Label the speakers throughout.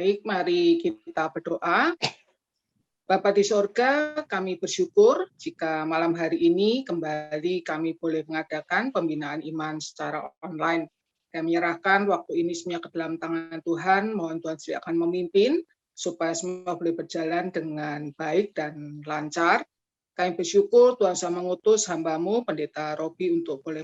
Speaker 1: Baik, mari kita berdoa. Bapa di sorga, kami bersyukur jika malam hari ini kembali kami boleh mengadakan pembinaan iman secara online. Kami menyerahkan waktu ini semua ke dalam tangan Tuhan, mohon Tuhan sendiri akan memimpin, supaya semua boleh berjalan dengan baik dan lancar. Kami bersyukur Tuhan sudah mengutus hamba-Mu, Pendeta Robi, untuk boleh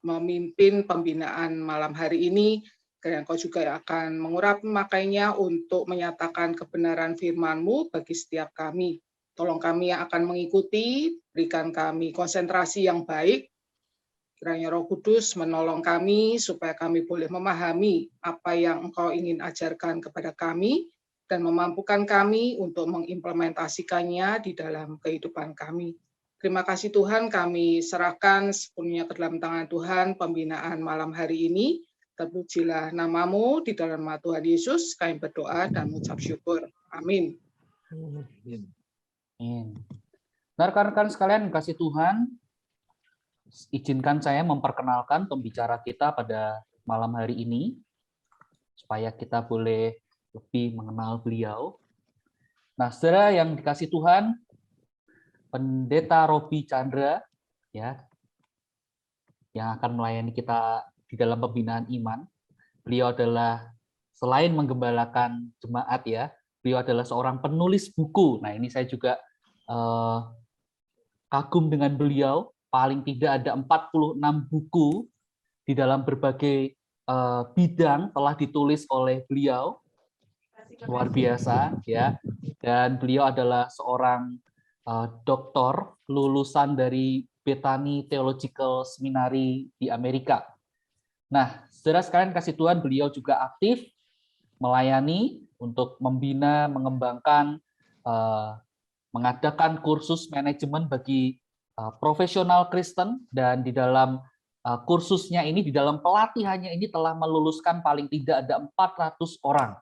Speaker 1: memimpin pembinaan malam hari ini. Dan Kau juga akan mengurapi pemakainya untuk menyatakan kebenaran firman-Mu bagi setiap kami. Tolong kami yang akan mengikuti, berikan kami konsentrasi yang baik. Kiranya Roh Kudus menolong kami supaya kami boleh memahami apa yang Engkau ingin ajarkan kepada kami dan memampukan kami untuk mengimplementasikannya di dalam kehidupan kami. Terima kasih Tuhan, kami serahkan sepenuhnya ke dalam tangan Tuhan pembinaan malam hari ini. Terpujilah nama-Mu, di dalam nama Tuhan Yesus kami berdoa dan mengucap syukur. Amin.
Speaker 2: Nah, rekan-rekan sekalian, kasih Tuhan, izinkan saya memperkenalkan pembicara kita pada malam hari ini, supaya kita boleh lebih mengenal beliau. Nah, saudara yang dikasih Tuhan, Pendeta Robi Chandra, ya, yang akan melayani kita di dalam pembinaan iman. Beliau adalah, selain menggembalakan jemaat, ya, beliau adalah seorang penulis buku. Nah, ini saya juga kagum dengan beliau. Paling tidak ada 46 buku di dalam berbagai bidang telah ditulis oleh beliau. Luar biasa, ya. Dan beliau adalah seorang doktor lulusan dari Bethany Theological Seminary di Amerika. Nah, saudara sekalian kasih Tuhan, beliau juga aktif melayani untuk membina, mengembangkan, mengadakan kursus manajemen bagi profesional Kristen, dan di dalam kursusnya ini, di dalam pelatihannya ini telah meluluskan paling tidak ada 400 orang.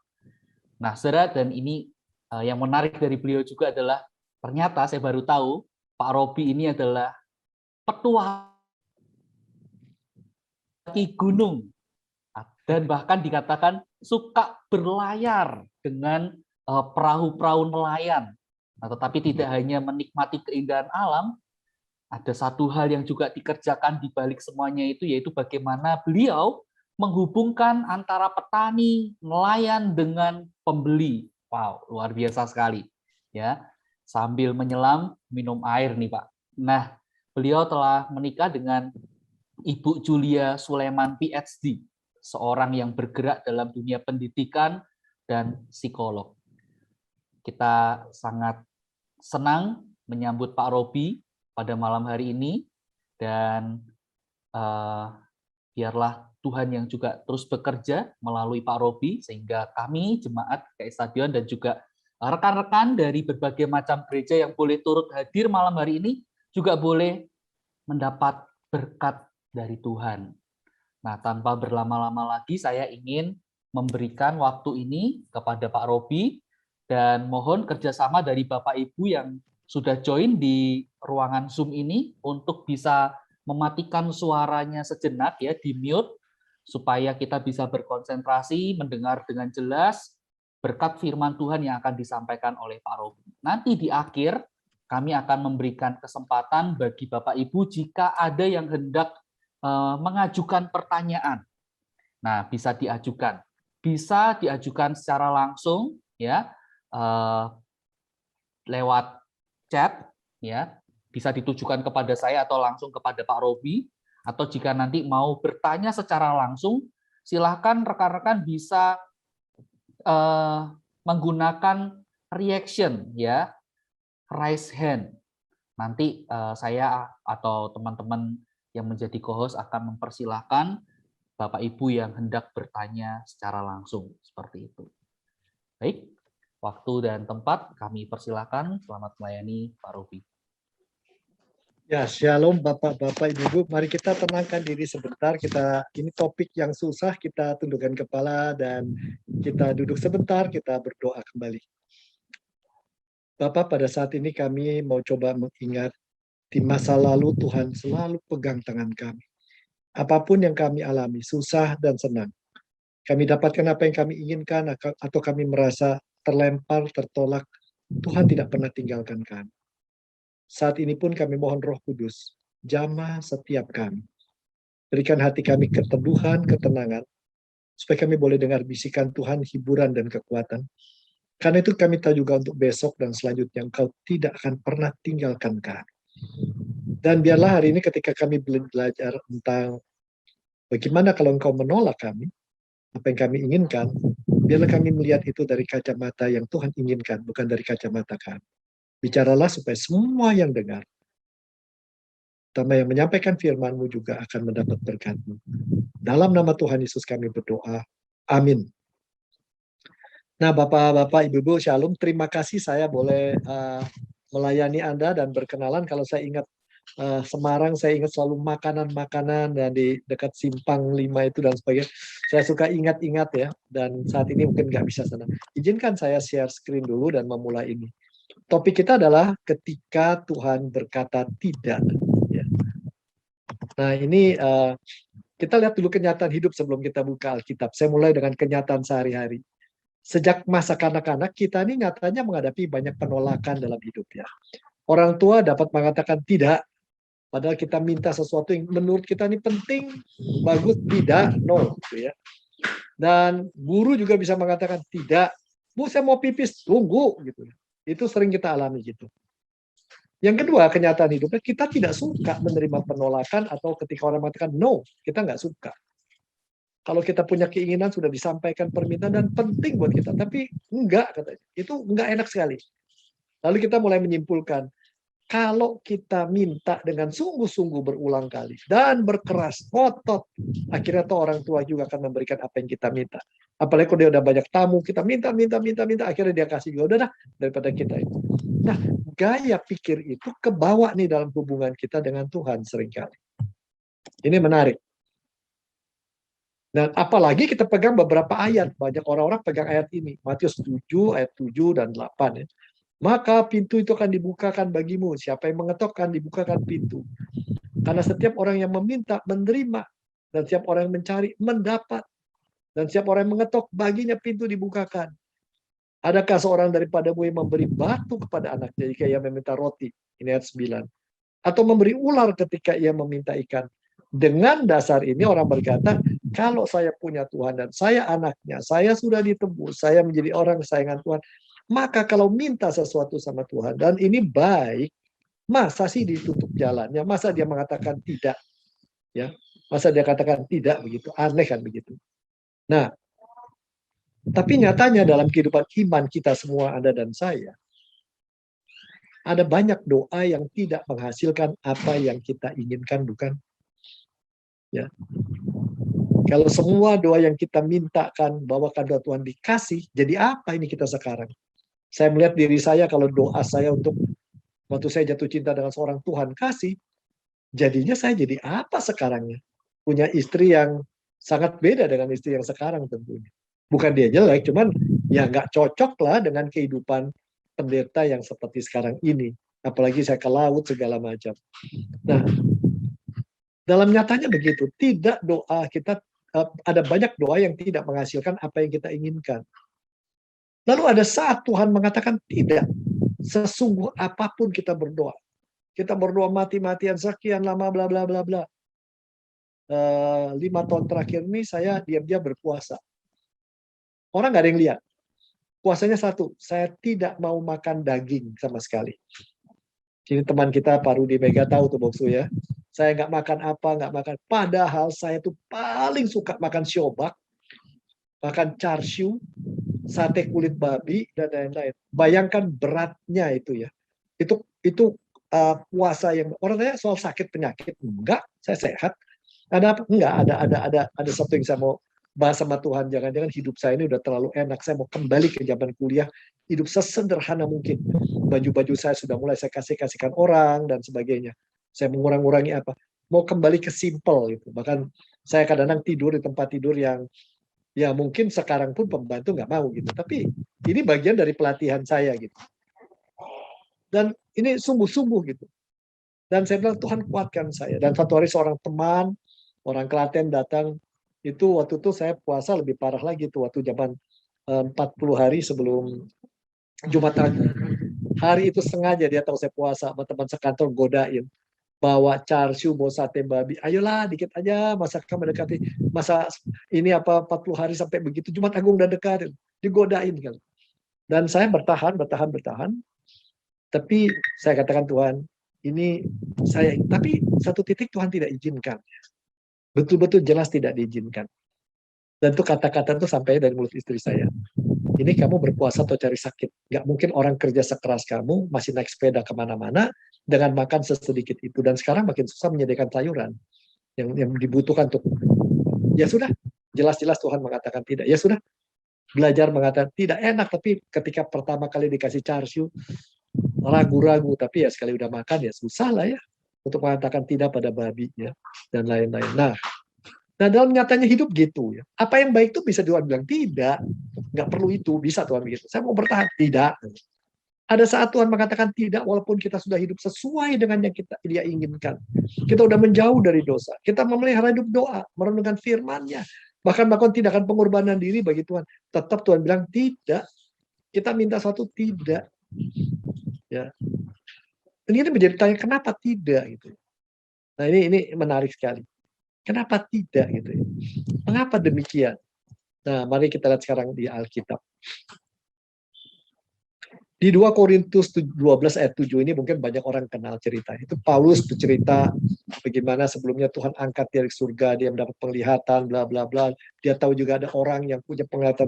Speaker 2: Nah, saudara, dan ini yang menarik dari beliau juga adalah ternyata saya baru tahu Pak Robi ini adalah petualangi gunung, dan bahkan dikatakan suka berlayar dengan perahu-perahu nelayan. Nah, tetapi tidak hanya menikmati keindahan alam, ada satu hal yang juga dikerjakan di balik semuanya itu, yaitu bagaimana beliau menghubungkan antara petani, nelayan dengan pembeli. Wow, luar biasa sekali, ya. Sambil menyelam minum air nih, Pak. Nah, beliau telah menikah dengan Ibu Julia Suleman PhD, seorang yang bergerak dalam dunia pendidikan dan psikolog. Kita sangat senang menyambut Pak Robi pada malam hari ini, dan biarlah Tuhan yang juga terus bekerja melalui Pak Robi, sehingga kami, jemaat GKI Stadion, dan juga rekan-rekan dari berbagai macam gereja yang boleh turut hadir malam hari ini, juga boleh mendapat berkat dari Tuhan. Nah, tanpa berlama-lama lagi, saya ingin memberikan waktu ini kepada Pak Robi, dan mohon kerjasama dari Bapak Ibu yang sudah join di ruangan Zoom ini untuk bisa mematikan suaranya sejenak, ya, di mute, supaya kita bisa berkonsentrasi, mendengar dengan jelas berkat firman Tuhan yang akan disampaikan oleh Pak Robi. Nanti di akhir, kami akan memberikan kesempatan bagi Bapak Ibu jika ada yang hendak mengajukan pertanyaan. Nah, bisa diajukan secara langsung, ya, lewat chat, ya, bisa ditujukan kepada saya atau langsung kepada Pak Robi, atau jika nanti mau bertanya secara langsung, silakan rekan-rekan bisa menggunakan reaction, ya, raise hand. Nanti saya atau teman-teman yang menjadi co-host akan mempersilahkan Bapak Ibu yang hendak bertanya secara langsung, seperti itu. Baik, waktu dan tempat kami persilahkan. Selamat melayani Pak Robi.
Speaker 3: Ya, shalom Bapak-Bapak, Ibu-Ibu. Mari kita tenangkan diri sebentar. Ini topik yang susah, kita tundukkan kepala dan kita duduk sebentar, kita berdoa kembali. Bapak, pada saat ini kami mau coba mengingat di masa lalu Tuhan selalu pegang tangan kami. Apapun yang kami alami, susah dan senang, kami dapatkan apa yang kami inginkan, atau kami merasa terlempar, tertolak, Tuhan tidak pernah tinggalkan kami. Saat ini pun kami mohon Roh Kudus, jamah setiap kami. Berikan hati kami keteduhan, ketenangan, supaya kami boleh dengar bisikan Tuhan, hiburan dan kekuatan. Karena itu kami tahu juga untuk besok dan selanjutnya Engkau tidak akan pernah tinggalkan kami. Dan biarlah hari ini ketika kami belajar tentang bagaimana kalau Engkau menolak kami, apa yang kami inginkan, biarlah kami melihat itu dari kacamata yang Tuhan inginkan, bukan dari kacamata kami. Bicaralah supaya semua yang dengar, terutama yang menyampaikan firman-Mu juga akan mendapat berkat-Mu. Dalam nama Tuhan Yesus kami berdoa. Amin. Nah, Bapak-Bapak, Ibu-Ibu, Shalom. Terima kasih saya boleh melayani Anda dan berkenalan. Kalau saya ingat Semarang, saya ingat selalu makanan-makanan dan di dekat Simpang 5 itu dan sebagainya. Saya suka ingat-ingat ya, dan saat ini mungkin nggak bisa sana. Izinkan saya share screen dulu dan memulai ini. Topik kita adalah ketika Tuhan berkata tidak. Ya. Nah, ini kita lihat dulu kenyataan hidup sebelum kita buka Alkitab. Saya mulai dengan kenyataan sehari-hari. Sejak masa kanak-kanak, kita ini nyatanya menghadapi banyak penolakan dalam hidup ya. Orang tua dapat mengatakan tidak, padahal kita minta sesuatu yang menurut kita ini penting, bagus, tidak, no. Gitu ya. Dan guru juga bisa mengatakan tidak, Bu saya mau pipis, tunggu. Gitu. Itu sering kita alami gitu. Yang kedua, kenyataan hidupnya, kita tidak suka menerima penolakan atau ketika orang mengatakan no, kita nggak suka. Kalau kita punya keinginan sudah disampaikan permintaan dan penting buat kita, tapi enggak katanya. Itu enggak enak sekali. Lalu kita mulai menyimpulkan, kalau kita minta dengan sungguh-sungguh berulang kali dan berkeras, ngotot, akhirnya tuh orang tua juga akan memberikan apa yang kita minta. Apalagi kalau dia udah banyak tamu, kita minta, akhirnya dia kasih juga. Udah dah, daripada kita itu. Nah, gaya pikir itu kebawa nih dalam hubungan kita dengan Tuhan seringkali. Ini menarik. Dan apalagi kita pegang beberapa ayat. Banyak orang-orang pegang ayat ini. Matius 7, ayat 7 dan 8. Ya. Maka pintu itu akan dibukakan bagimu. Siapa yang mengetok akan dibukakan pintu. Karena setiap orang yang meminta, menerima. Dan setiap orang yang mencari, mendapat. Dan setiap orang yang mengetok, baginya pintu dibukakan. Adakah seorang daripadamu yang memberi batu kepada anaknya jika ia meminta roti? Ini ayat 9. Atau memberi ular ketika ia meminta ikan. Dengan dasar ini orang berkata, kalau saya punya Tuhan dan saya anaknya, saya sudah ditebus, saya menjadi orang kesayangan Tuhan, maka kalau minta sesuatu sama Tuhan, dan ini baik, masa sih ditutup jalannya? Masa dia mengatakan tidak? Ya, masa dia katakan tidak begitu? Aneh kan begitu. Nah, tapi nyatanya dalam kehidupan iman kita semua, Anda dan saya, ada banyak doa yang tidak menghasilkan apa yang kita inginkan, bukan? Ya. Kalau semua doa yang kita mintakan, bawakan doa Tuhan dikasih, jadi apa ini kita sekarang? Saya melihat diri saya, kalau doa saya untuk waktu saya jatuh cinta dengan seorang Tuhan kasih, jadinya saya jadi apa sekarangnya? Punya istri yang sangat beda dengan istri yang sekarang tentunya. Bukan dia jelek, cuman ya nggak cocok lah dengan kehidupan pendeta yang seperti sekarang ini. Apalagi saya ke laut segala macam. Nah, dalam nyatanya begitu, tidak doa kita, ada banyak doa yang tidak menghasilkan apa yang kita inginkan. Lalu ada saat Tuhan mengatakan tidak, sesungguh apapun kita berdoa. Kita berdoa mati-matian sekian lama, bla bla bla bla. 5 tahun terakhir ini saya diam-diam berpuasa. Orang nggak ada yang lihat. Puasanya satu, saya tidak mau makan daging sama sekali. Ini teman kita Pak Rudi Mega tahu tuh Boksu ya. Saya nggak makan apa, nggak makan. Padahal saya tuh paling suka makan siobak, makan char siu, sate kulit babi, dan lain-lain. Bayangkan beratnya itu ya. Itu puasa yang orang tanya soal sakit penyakit. Enggak, saya sehat. Ada apa? Enggak, ada satu yang saya mau bahas sama Tuhan. Jangan-jangan hidup saya ini udah terlalu enak. Saya mau kembali ke zaman kuliah, hidup sesederhana mungkin. Baju-baju saya sudah mulai saya kasihkan orang dan sebagainya. Saya mengurang-urangi apa? Mau kembali ke simple gitu. Bahkan saya kadang-kadang tidur di tempat tidur yang ya mungkin sekarang pun pembantu nggak mau gitu. Tapi ini bagian dari pelatihan saya gitu. Dan ini sungguh-sungguh gitu. Dan saya bilang Tuhan kuatkan saya. Dan satu hari seorang teman orang Klaten datang, Itu waktu itu saya puasa lebih parah lagi tuh waktu zaman 40 hari sebelum Jumat Agung. Hari itu sengaja dia tahu saya puasa, sama teman sekantor godain. Bawa char siu, bawa sate babi. Ayolah dikit aja, masakan mendekati masa ini apa 40 hari sampai begitu. Jumat Agung udah dekat, digodain kan. Dan saya bertahan. Tapi saya katakan Tuhan, ini saya. Tapi satu titik Tuhan tidak izinkan. Betul-betul jelas tidak diizinkan. Dan itu kata-kata itu sampai dari mulut istri saya. Ini kamu berpuasa atau cari sakit. Nggak mungkin orang kerja sekeras kamu, masih naik sepeda kemana-mana, dengan makan sesedikit itu. Dan sekarang makin susah menyediakan sayuran yang dibutuhkan untuk. Ya sudah, jelas-jelas Tuhan mengatakan tidak. Ya sudah, belajar mengatakan tidak enak, tapi ketika pertama kali dikasih char siu, ragu-ragu, tapi ya sekali udah makan ya susah lah ya untuk mengatakan tidak pada babi ya dan lain-lain. Nah dalam nyatanya hidup gitu ya. Apa yang baik itu bisa Tuhan bilang tidak, nggak perlu itu, bisa Tuhan begitu. Saya mau bertahan, tidak. Ada saat Tuhan mengatakan tidak, walaupun kita sudah hidup sesuai dengan yang Dia inginkan. Kita udah menjauh dari dosa. Kita memelihara hidup doa, merenungkan firman-Nya. Bahkan tindakan pengorbanan diri bagi Tuhan. Tetap Tuhan bilang tidak. Kita minta suatu tidak. Ya. Ini menjadi tanya kenapa tidak gitu. Nah ini menarik sekali. Kenapa tidak gitu ya? Mengapa demikian? Nah, mari kita lihat sekarang di Alkitab. Di 2 Korintus 12 ayat 7 ini mungkin banyak orang kenal cerita. Itu Paulus bercerita bagaimana sebelumnya Tuhan angkat dia dari surga, dia mendapat penglihatan, bla bla bla. Dia tahu juga ada orang yang punya penglihatan.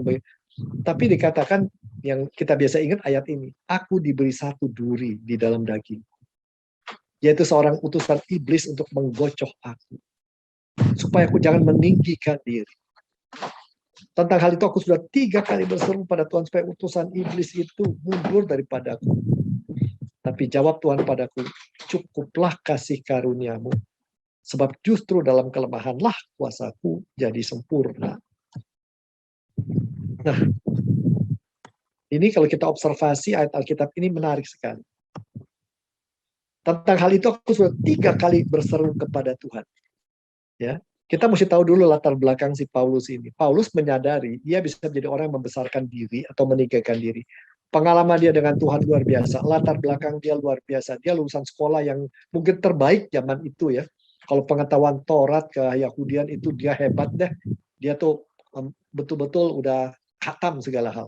Speaker 3: Tapi dikatakan yang kita biasa ingat ayat ini, aku diberi satu duri di dalam daging. Yaitu seorang utusan iblis untuk menggocoh aku. Supaya aku jangan meninggikan diri. Tentang hal itu aku sudah 3 kali berseru pada Tuhan supaya utusan iblis itu mundur daripadaku. Tapi jawab Tuhan padaku, cukuplah kasih karuniamu. Sebab justru dalam kelemahanlah kuasaku jadi sempurna. Nah, ini kalau kita observasi ayat Alkitab ini menarik sekali. Tentang hal itu aku sudah 3 kali berseru kepada Tuhan. Ya, kita mesti tahu dulu latar belakang si Paulus ini. Paulus menyadari dia bisa menjadi orang yang membesarkan diri atau meninggikan diri. Pengalaman dia dengan Tuhan luar biasa. Latar belakang dia luar biasa. Dia lulusan sekolah yang mungkin terbaik zaman itu ya. Kalau pengetahuan Taurat ke Yahudian itu dia hebat deh. Dia tuh betul-betul udah khatam segala hal.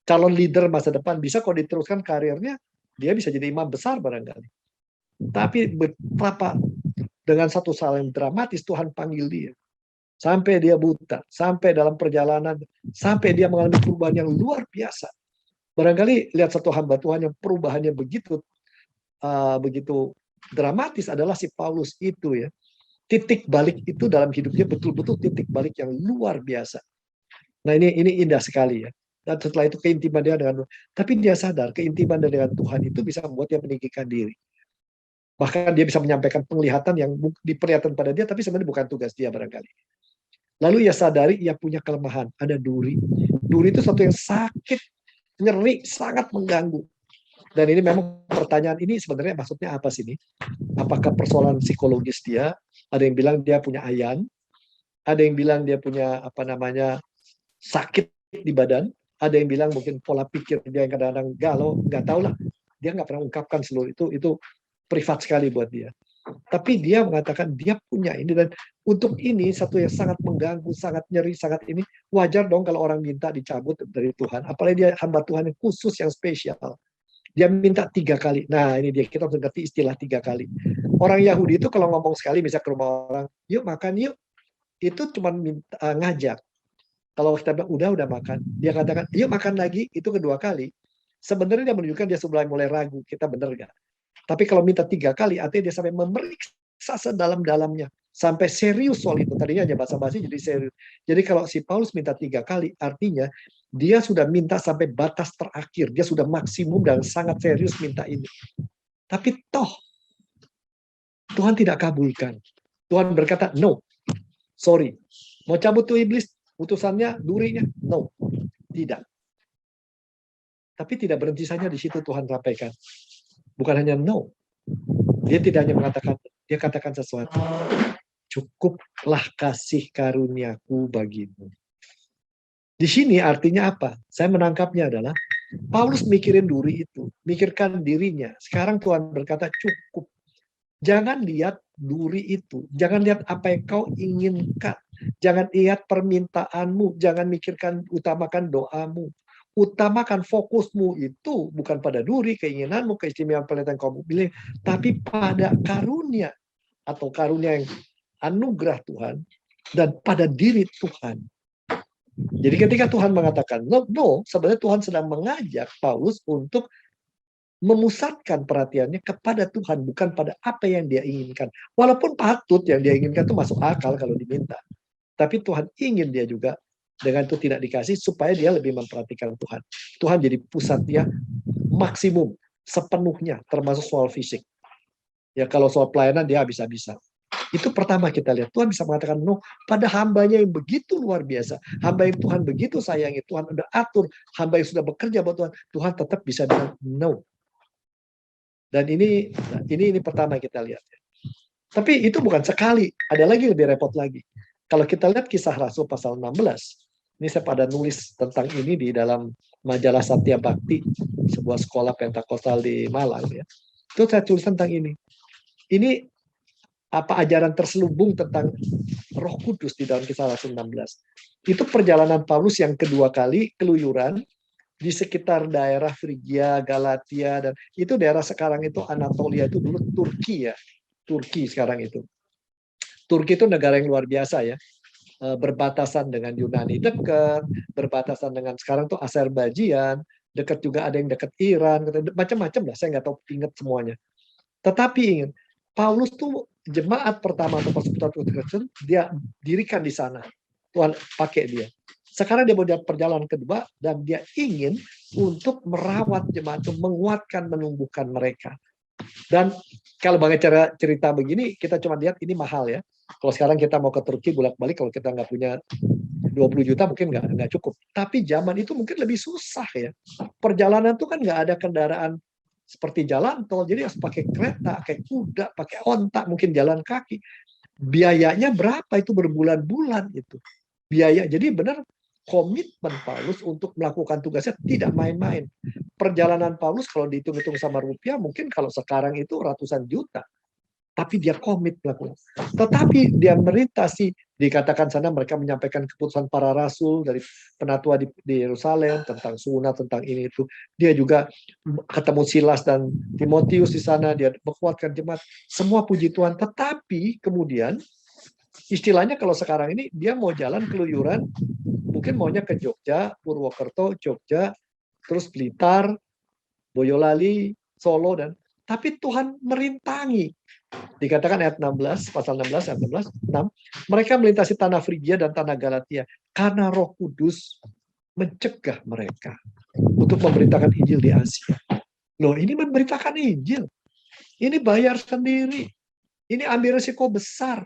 Speaker 3: Calon leader masa depan bisa kalau diteruskan karirnya, dia bisa jadi imam besar barangkali. Tapi betapa dengan satu hal yang dramatis Tuhan panggil dia. Sampai dia buta, sampai dalam perjalanan, sampai dia mengalami perubahan yang luar biasa. Barangkali lihat satu hamba Tuhan yang perubahannya begitu dramatis adalah si Paulus itu ya. Titik balik itu dalam hidupnya betul-betul titik balik yang luar biasa. Nah ini indah sekali ya. Dan setelah itu keintiman dia dengan, tapi dia sadar keintiman dia dengan Tuhan itu bisa membuat dia meninggikan diri. Bahkan dia bisa menyampaikan penglihatan yang diperlihatkan pada dia, tapi sebenarnya bukan tugas dia barangkali. Lalu ia sadari ia punya kelemahan, ada duri. Duri itu sesuatu yang sakit, nyeri, sangat mengganggu. Dan ini memang pertanyaan ini sebenarnya maksudnya apa sih ini? Apakah persoalan psikologis dia? Ada yang bilang dia punya ayan, ada yang bilang dia punya sakit di badan, ada yang bilang mungkin pola pikir dia yang kadang-kadang galau, nggak tahu lah. Dia nggak pernah ungkapkan seluruh itu privat sekali buat dia. Tapi dia mengatakan dia punya ini, dan untuk ini satu yang sangat mengganggu, sangat nyeri, sangat ini, wajar dong kalau orang minta dicabut dari Tuhan. Apalagi dia hamba Tuhan yang khusus, yang spesial. Dia minta 3 kali. Nah ini dia, kita harus ngerti istilah 3 kali. Orang Yahudi itu kalau ngomong sekali, bisa ke rumah orang, yuk makan yuk, itu cuma ngajak. Kalau kita bilang udah makan, dia katakan yuk makan lagi, itu kedua kali. Sebenarnya dia menunjukkan dia sudah mulai ragu, kita benar nggak? Tapi kalau minta 3 kali, artinya dia sampai memeriksa sedalam-dalamnya. Sampai serius soal itu. Tadinya hanya basa-basi jadi serius. Jadi kalau si Paulus minta 3 kali, artinya dia sudah minta sampai batas terakhir. Dia sudah maksimum dan sangat serius minta ini. Tapi toh, Tuhan tidak kabulkan. Tuhan berkata, no, sorry. Mau cabut tuh iblis, utusannya, durinya? No, tidak. Tapi tidak berhenti saja di situ Tuhan sampaikan. Bukan hanya no. Dia tidak hanya mengatakan, dia katakan sesuatu. cukuplah kasih karuniaku bagimu. Di sini artinya apa? Saya menangkapnya adalah Paulus mikirin duri itu, mikirkan dirinya. Sekarang Tuhan berkata cukup. Jangan lihat duri itu, jangan lihat apa yang kau inginkan, jangan lihat permintaanmu, jangan mikirkan, utamakan doamu. Utamakan fokusmu itu bukan pada duri, keinginanmu, keistimewaan yang kau pilih, tapi pada karunia atau karunia yang anugerah Tuhan dan pada diri Tuhan. Jadi ketika Tuhan mengatakan no, sebenarnya Tuhan sedang mengajak Paulus untuk memusatkan perhatiannya kepada Tuhan, bukan pada apa yang dia inginkan. Walaupun patut yang dia inginkan itu masuk akal kalau diminta. Tapi Tuhan ingin dia juga dengan itu tidak dikasih supaya dia lebih memperhatikan Tuhan. Tuhan jadi pusat dia maksimum, sepenuhnya, termasuk soal fisik. Ya kalau soal pelayanan dia habis-habisan. Itu pertama kita lihat. Tuhan bisa mengatakan no pada hambanya yang begitu luar biasa. Hamba yang Tuhan begitu sayangi. Tuhan udah atur. Hamba yang sudah bekerja buat Tuhan. Tuhan tetap bisa bilang no. Dan ini pertama kita lihat. Tapi itu bukan sekali. Ada lagi lebih repot lagi. Kalau kita lihat Kisah Rasul pasal 16. Ini saya pada nulis tentang ini di dalam majalah Satya Bhakti. Sebuah sekolah Pentakosta di Malang. Ya. Itu saya tulis tentang ini. Ini apa ajaran terselubung tentang Roh Kudus di dalam Kisah Rasul 16. Itu perjalanan Paulus yang kedua kali keluyuran di sekitar daerah Frigia, Galatia, dan itu daerah sekarang itu Anatolia, itu dulu Turki ya. Turki sekarang itu. Turki itu negara yang luar biasa ya. Berbatasan dengan Yunani dekat, berbatasan dengan sekarang tuh Azerbaijan, dekat juga ada yang dekat Iran, macam-macam lah, saya nggak tahu ingat semuanya. Tetapi ingat, Paulus tuh jemaat pertama atau persekutuan Kristen, dia dirikan di sana. Tuhan pakai dia. Sekarang dia mau perjalanan kedua dan dia ingin untuk merawat jemaat itu, menguatkan, menumbuhkan mereka. Dan kalau banyak cara cerita begini, kita cuma lihat ini mahal ya. Kalau sekarang kita mau ke Turki bolak-balik, kalau kita nggak punya 20 juta mungkin nggak cukup. Tapi zaman itu mungkin lebih susah ya. Perjalanan itu kan nggak ada kendaraan seperti jalan tol, jadi harus pakai kereta, pakai kuda, pakai onta, mungkin jalan kaki. Biayanya berapa itu berbulan-bulan itu. Biaya, jadi benar komitmen Paulus untuk melakukan tugasnya tidak main-main. Perjalanan Paulus kalau dihitung-hitung sama rupiah mungkin kalau sekarang itu ratusan juta. Tapi dia komit melakukan. Tetapi dia merintasi, dikatakan sana mereka menyampaikan keputusan para rasul dari penatua di Yerusalem tentang sunat, tentang ini itu. Dia juga ketemu Silas dan Timotius di sana, dia menguatkan jemaat. Semua puji Tuhan. Tetapi kemudian istilahnya kalau sekarang ini dia mau jalan keluyuran, mungkin maunya ke Jogja, Purwokerto, Jogja, terus Blitar, Boyolali, Solo, dan tapi Tuhan merintangi. Dikatakan ayat 16, pasal 16, ayat 16, 6, mereka melintasi tanah Frigia dan tanah Galatia karena Roh Kudus mencegah mereka untuk memberitakan Injil di Asia. Loh, ini memberitakan Injil. Ini bayar sendiri. Ini ambil risiko besar.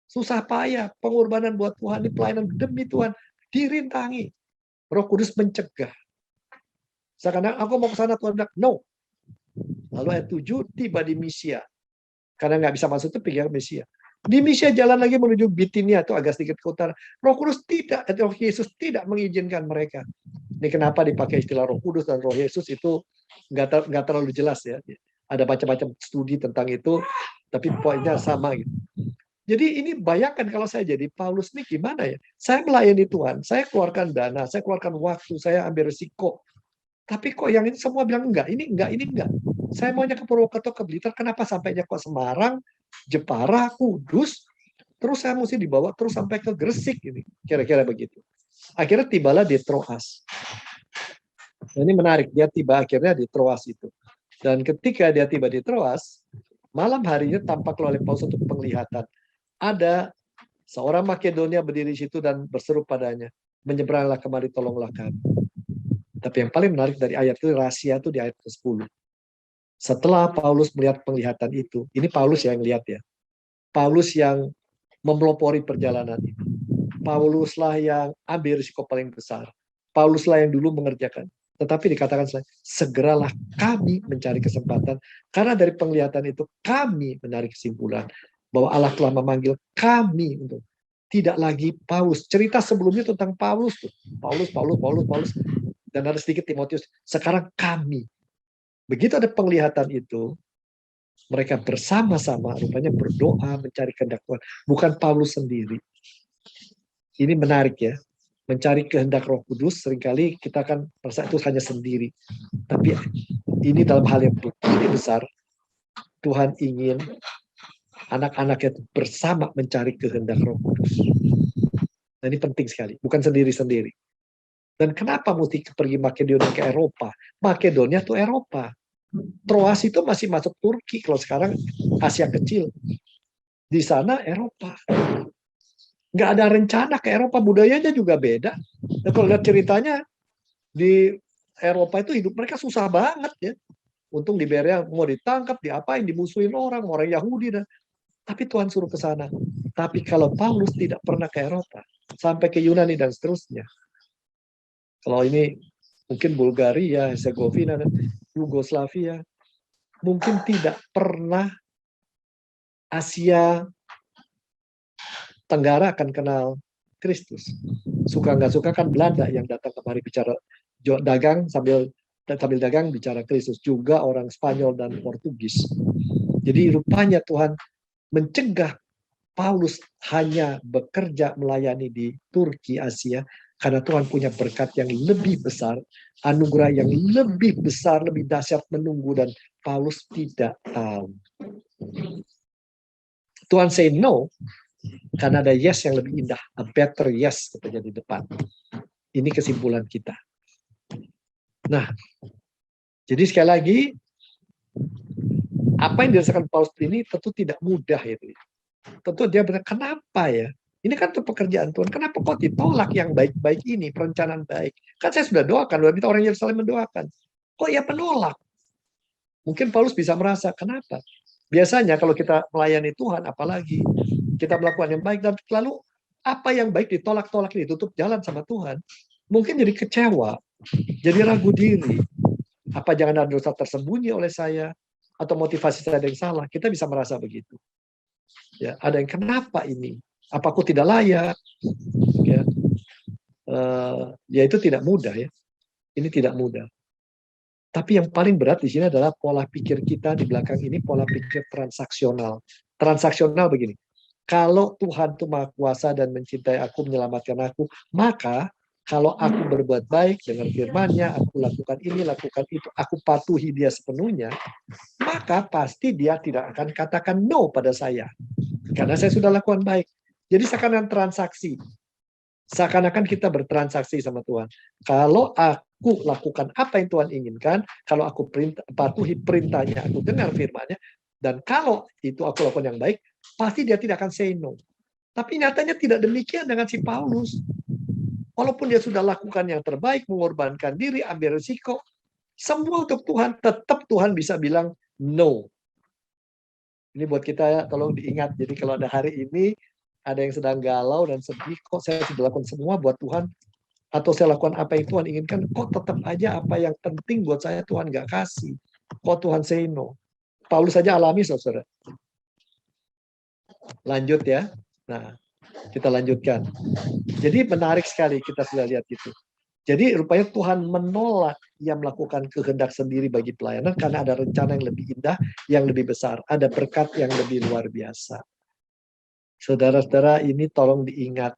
Speaker 3: Susah payah, pengorbanan buat Tuhan, ini pelayanan demi Tuhan, dirintangi. Roh Kudus mencegah. Sekarang aku mau ke sana, Tuhan bilang, no. Lalu ayat 7, tiba di Misia. Karena nggak bisa masuk itu pergi ke Misia. Di Misia jalan lagi menuju Bitinia, itu agak sedikit ke utara. Roh Kudus tidak, Roh Yesus tidak mengizinkan mereka. Ini kenapa dipakai istilah Roh Kudus dan Roh Yesus itu nggak terlalu jelas ya. Ada macam-macam studi tentang itu, tapi poinnya sama gitu. Jadi ini bayangkan kalau saya jadi Paulus ini gimana ya? Saya melayani Tuhan, saya keluarkan dana, saya keluarkan waktu, saya ambil risiko. Tapi kok yang ini semua bilang enggak, ini enggak, ini enggak. Saya maunya ke Purwokerto, ke Blitar, kenapa sampainya ke Semarang, Jepara, Kudus, terus saya mesti dibawa terus sampai ke Gresik ini, kira-kira begitu. Akhirnya tibalah di Troas. Ini menarik, dia tiba akhirnya di Troas itu. Dan ketika dia tiba di Troas, malam harinya tampak oleh Paulus untuk penglihatan. Ada seorang Makedonia berdiri di situ dan berseru padanya, menyeberanglah kemari, tolonglah kami. Tapi yang paling menarik dari ayat itu, rahasia itu di ayat ke-10. Setelah Paulus melihat penglihatan itu, ini Paulus yang lihat ya. Paulus yang memelopori perjalanan itu. Pauluslah yang ambil risiko paling besar. Pauluslah yang dulu mengerjakan. Tetapi dikatakan segeralah kami mencari kesempatan. Karena dari penglihatan itu kami menarik kesimpulan bahwa Allah telah memanggil kami untuk tidak lagi Paulus. Cerita sebelumnya tentang Paulus tuh. Paulus. Dan ada sedikit Timotius. Sekarang kami. Begitu ada penglihatan itu, mereka bersama-sama rupanya berdoa mencari kehendak Tuhan. Bukan Paulus sendiri. Ini menarik ya. Mencari kehendak Roh Kudus, seringkali kita kan merasa itu hanya sendiri. Tapi ini dalam hal yang begini besar, Tuhan ingin anak-anaknya bersama mencari kehendak Roh Kudus. Nah, ini penting sekali, bukan sendiri-sendiri. Dan kenapa mesti pergi Makedonia ke Eropa? Makedonia itu Eropa. Troas itu masih masuk Turki, kalau sekarang Asia Kecil. Di sana Eropa. Nggak ada rencana ke Eropa, budayanya juga beda. Dan kalau lihat ceritanya, di Eropa itu hidup mereka susah banget ya. Untung di Berea mau ditangkap, diapain, dimusuhin orang Yahudi. Tapi Tuhan suruh ke sana. Tapi kalau Paulus tidak pernah ke Eropa, sampai ke Yunani dan seterusnya. Kalau ini mungkin Bulgaria, Herzegovina, dan Yugoslavia, mungkin tidak pernah Asia Tenggara akan kenal Kristus. Suka nggak suka kan Belanda yang datang kemari bicara dagang sambil dagang bicara Kristus. Juga orang Spanyol dan Portugis. Jadi rupanya Tuhan mencegah Paulus hanya bekerja melayani di Turki, Asia, karena Tuhan punya berkat yang lebih besar, anugerah yang lebih besar, lebih dahsyat menunggu, dan Paulus tidak tahu. Tuhan say no, karena ada yes yang lebih indah, a better yes katanya di depan. Ini kesimpulan kita. Nah, jadi sekali lagi, apa yang dirasakan Paulus ini tentu tidak mudah itu. Tentu dia benar, kenapa ya? Ini kan tuh pekerjaan Tuhan. Kenapa kok ditolak yang baik-baik ini, perencanaan baik? Kan saya sudah doakan, sudah minta orang Yerusalem mendoakan. Kok ya penolak? Mungkin Paulus bisa merasa, kenapa? Biasanya kalau kita melayani Tuhan, apalagi kita melakukan yang baik, dan lalu apa yang baik ditolak-tolak ini, tutup jalan sama Tuhan. Mungkin jadi kecewa, jadi ragu diri. Apa jangan ada dosa tersembunyi oleh saya? Atau motivasi saya ada yang salah? Kita bisa merasa begitu. Ya, ada yang kenapa ini? Apa aku tidak layak? Ya, ya itu tidak mudah ya. Ini tidak mudah. Tapi yang paling berat di sini adalah pola pikir kita di belakang ini, pola pikir transaksional. Transaksional begini. Kalau Tuhan itu Maha Kuasa dan mencintai aku, menyelamatkan aku, maka kalau aku berbuat baik dengan firman-Nya, aku lakukan ini, lakukan itu, aku patuhi Dia sepenuhnya, maka pasti Dia tidak akan katakan no pada saya. Karena saya sudah lakukan baik. Jadi seakan-akan transaksi. Seakan-akan kita bertransaksi sama Tuhan. Kalau aku lakukan apa yang Tuhan inginkan, kalau aku patuhi perintahnya, aku dengar firman-Nya, dan kalau itu aku lakukan yang baik, pasti Dia tidak akan say no. Tapi nyatanya tidak demikian dengan si Paulus. Walaupun dia sudah lakukan yang terbaik, mengorbankan diri, ambil risiko, semua untuk Tuhan, tetap Tuhan bisa bilang no. Ini buat kita ya, tolong diingat. Jadi kalau ada hari ini, ada yang sedang galau dan sedih, kok saya sudah lakukan semua buat Tuhan, atau saya lakukan apa yang Tuhan inginkan, kok tetap aja apa yang penting buat saya Tuhan nggak kasih. Kok Tuhan say no. Paulus saja alami, saudara. Lanjut ya. Nah, kita lanjutkan. Jadi menarik sekali kita sudah lihat itu. Jadi rupanya Tuhan menolak yang melakukan kehendak sendiri bagi pelayanan karena ada rencana yang lebih indah, yang lebih besar. Ada berkat yang lebih luar biasa. Saudara-saudara, ini tolong diingat.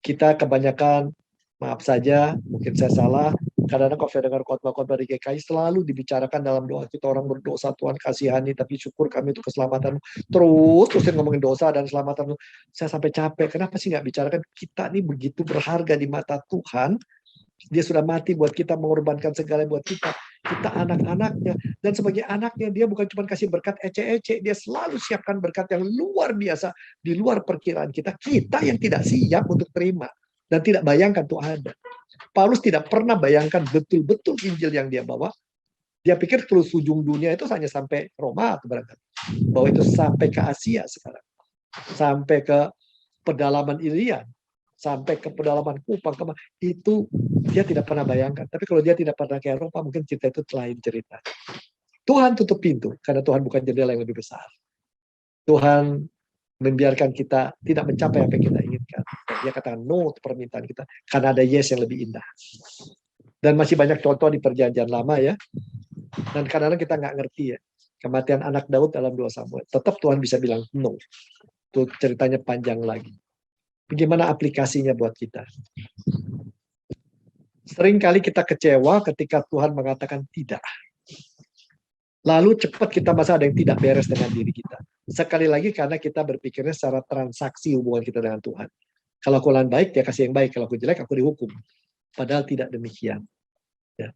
Speaker 3: Kita kebanyakan, maaf saja, mungkin saya salah, kadang-kadang kalau saya dengar khotbah-khotbah di GKI selalu dibicarakan dalam doa kita, orang berdosa, Tuhan kasihani, tapi syukur kami itu keselamatan. Terusin ngomongin dosa dan keselamatan. Saya sampai capek. Kenapa sih nggak bicarakan kita ini begitu berharga di mata Tuhan? Dia sudah mati buat kita, mengorbankan segala buat kita. Kita anak-anaknya. Dan sebagai anaknya, dia bukan cuma kasih berkat ece-ece. Dia selalu siapkan berkat yang luar biasa. Di luar perkiraan kita. Kita yang tidak siap untuk terima. Dan tidak bayangkan itu ada. Paulus tidak pernah bayangkan betul-betul Injil yang dia bawa. Dia pikir terus ujung dunia itu hanya sampai Roma atau barangkali. Bahwa itu sampai ke Asia sekarang. Sampai ke pedalaman Ilian. Sampai ke pedalaman Kupang, itu dia tidak pernah bayangkan. Tapi kalau dia tidak pernah ke Eropa, mungkin cerita itu lain cerita. Tuhan tutup pintu, karena Tuhan bukan jendela yang lebih besar. Tuhan membiarkan kita tidak mencapai apa yang kita inginkan. Dan dia katakan no untuk permintaan kita, karena ada yes yang lebih indah. Dan masih banyak contoh di perjanjian lama ya. Dan kadang-kadang kita nggak ngerti ya. Kematian anak Daud dalam 2 Samuel. Tetap Tuhan bisa bilang no. Itu ceritanya panjang lagi. Bagaimana aplikasinya buat kita? Seringkali kita kecewa ketika Tuhan mengatakan tidak. Lalu cepat kita merasa ada yang tidak beres dengan diri kita. Sekali lagi karena kita berpikirnya secara transaksi hubungan kita dengan Tuhan. Kalau aku lakukan baik, dia kasih yang baik. Kalau aku jelek, aku dihukum. Padahal tidak demikian. Ya.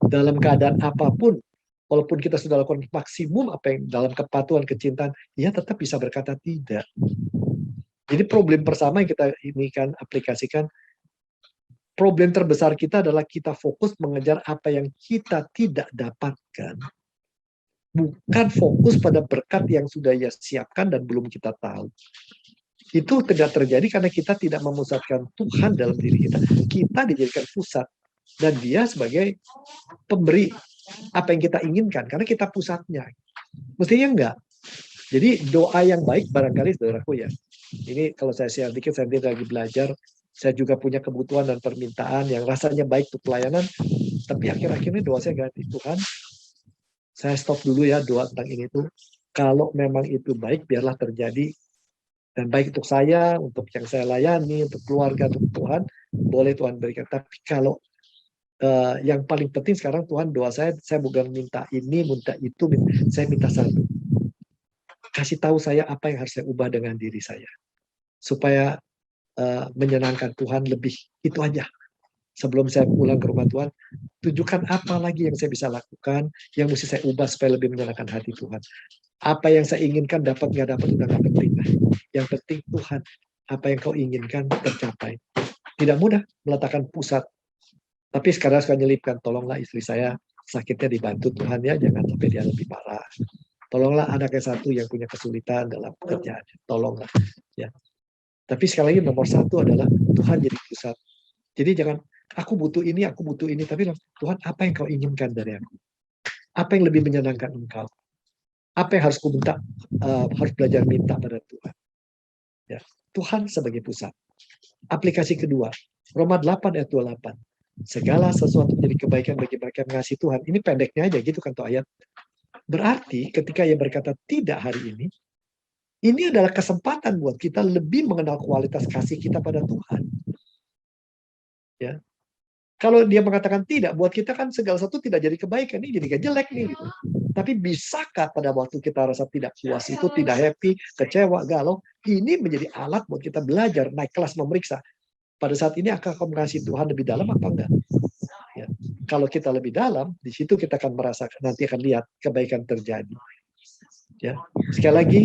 Speaker 3: Dalam keadaan apapun, walaupun kita sudah lakukan maksimum apa yang dalam kepatuhan, kecintaan, dia tetap bisa berkata tidak. Jadi problem pertama yang kita ini kan aplikasikan, problem terbesar kita adalah kita fokus mengejar apa yang kita tidak dapatkan. Bukan fokus pada berkat yang sudah ia siapkan dan belum kita tahu. Itu tidak terjadi karena kita tidak memusatkan Tuhan dalam diri kita. Kita dijadikan pusat. Dan dia sebagai pemberi apa yang kita inginkan. Karena kita pusatnya. Mestinya enggak. Jadi doa yang baik barangkali saudaraku ya. Ini kalau saya share dikit, saya lagi belajar. Saya juga punya kebutuhan dan permintaan yang rasanya baik untuk pelayanan. Tapi akhir-akhirnya doa saya ganti, Tuhan, saya stop dulu ya doa tentang ini tuh. Kalau memang itu baik, biarlah terjadi. Dan baik untuk saya, untuk yang saya layani, untuk keluarga, untuk Tuhan, boleh Tuhan berikan. Tapi kalau yang paling penting sekarang Tuhan, doa saya bukan minta ini, minta itu, saya minta satu. Kasih tahu saya apa yang harus saya ubah dengan diri saya. Supaya menyenangkan Tuhan lebih. Itu aja. Sebelum saya pulang ke rumah Tuhan, tunjukkan apa lagi yang saya bisa lakukan, yang mesti saya ubah supaya lebih menyenangkan hati Tuhan. Apa yang saya inginkan dapat nggak dapat udah nggak penting. Yang penting Tuhan, apa yang kau inginkan tercapai. Tidak mudah meletakkan pusat. Tapi sekarang saya nyelipkan, tolonglah istri saya sakitnya dibantu Tuhan ya, jangan sampai dia lebih parah. Tolonglah anaknya satu yang punya kesulitan dalam pekerjaan, tolonglah. Ya. Tapi sekali lagi nomor satu adalah Tuhan jadi pusat. Jadi jangan aku butuh ini, tapi Tuhan apa yang kau inginkan dari aku? Apa yang lebih menyenangkan engkau? Apa yang harus ku minta? Harus belajar minta pada Tuhan. Ya. Tuhan sebagai pusat. Aplikasi kedua, Roma 8 ayat 28. Segala sesuatu menjadi kebaikan bagi mereka yang mengasihi Tuhan. Ini pendeknya aja gitu kan tuh ayat. Berarti ketika ia berkata tidak hari ini adalah kesempatan buat kita lebih mengenal kualitas kasih kita pada Tuhan. Ya. Kalau dia mengatakan tidak, buat kita kan segala sesuatu tidak jadi kebaikan, ini jadi jelek nih. Gitu. Tapi bisakah pada waktu kita rasa tidak puas itu, tidak happy, kecewa, galau, ini menjadi alat buat kita belajar, naik kelas memeriksa. Pada saat ini akan kau mengasihi Tuhan lebih dalam apa enggak? Ya. Kalau kita lebih dalam, di situ kita akan merasakan, nanti akan lihat kebaikan terjadi. Ya. Sekali lagi,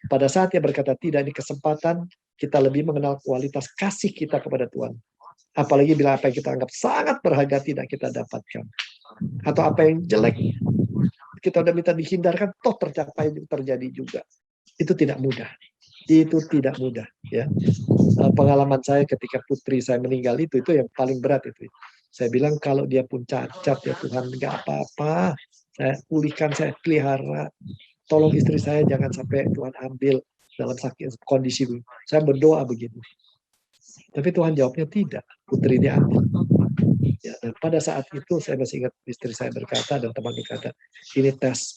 Speaker 3: pada saat dia berkata tidak, ini kesempatan kita lebih mengenal kualitas kasih kita kepada Tuhan. Apalagi bila apa yang kita anggap sangat berharga tidak kita dapatkan. Atau apa yang jelek kita udah minta dihindarkan, toh terjadi juga. Itu tidak mudah. Itu tidak mudah. Ya. Pengalaman saya ketika putri saya meninggal itu yang paling berat itu. Saya bilang kalau dia pun cacat ya Tuhan, nggak apa-apa. Saya pulihkan, saya pelihara. Tolong istri saya jangan sampai Tuhan ambil dalam sakit kondisi ini. Saya berdoa begitu. Tapi Tuhan jawabnya tidak. Putri dia ambil. Ya, dan pada saat itu saya masih ingat istri saya berkata dan teman berkata, ini tes.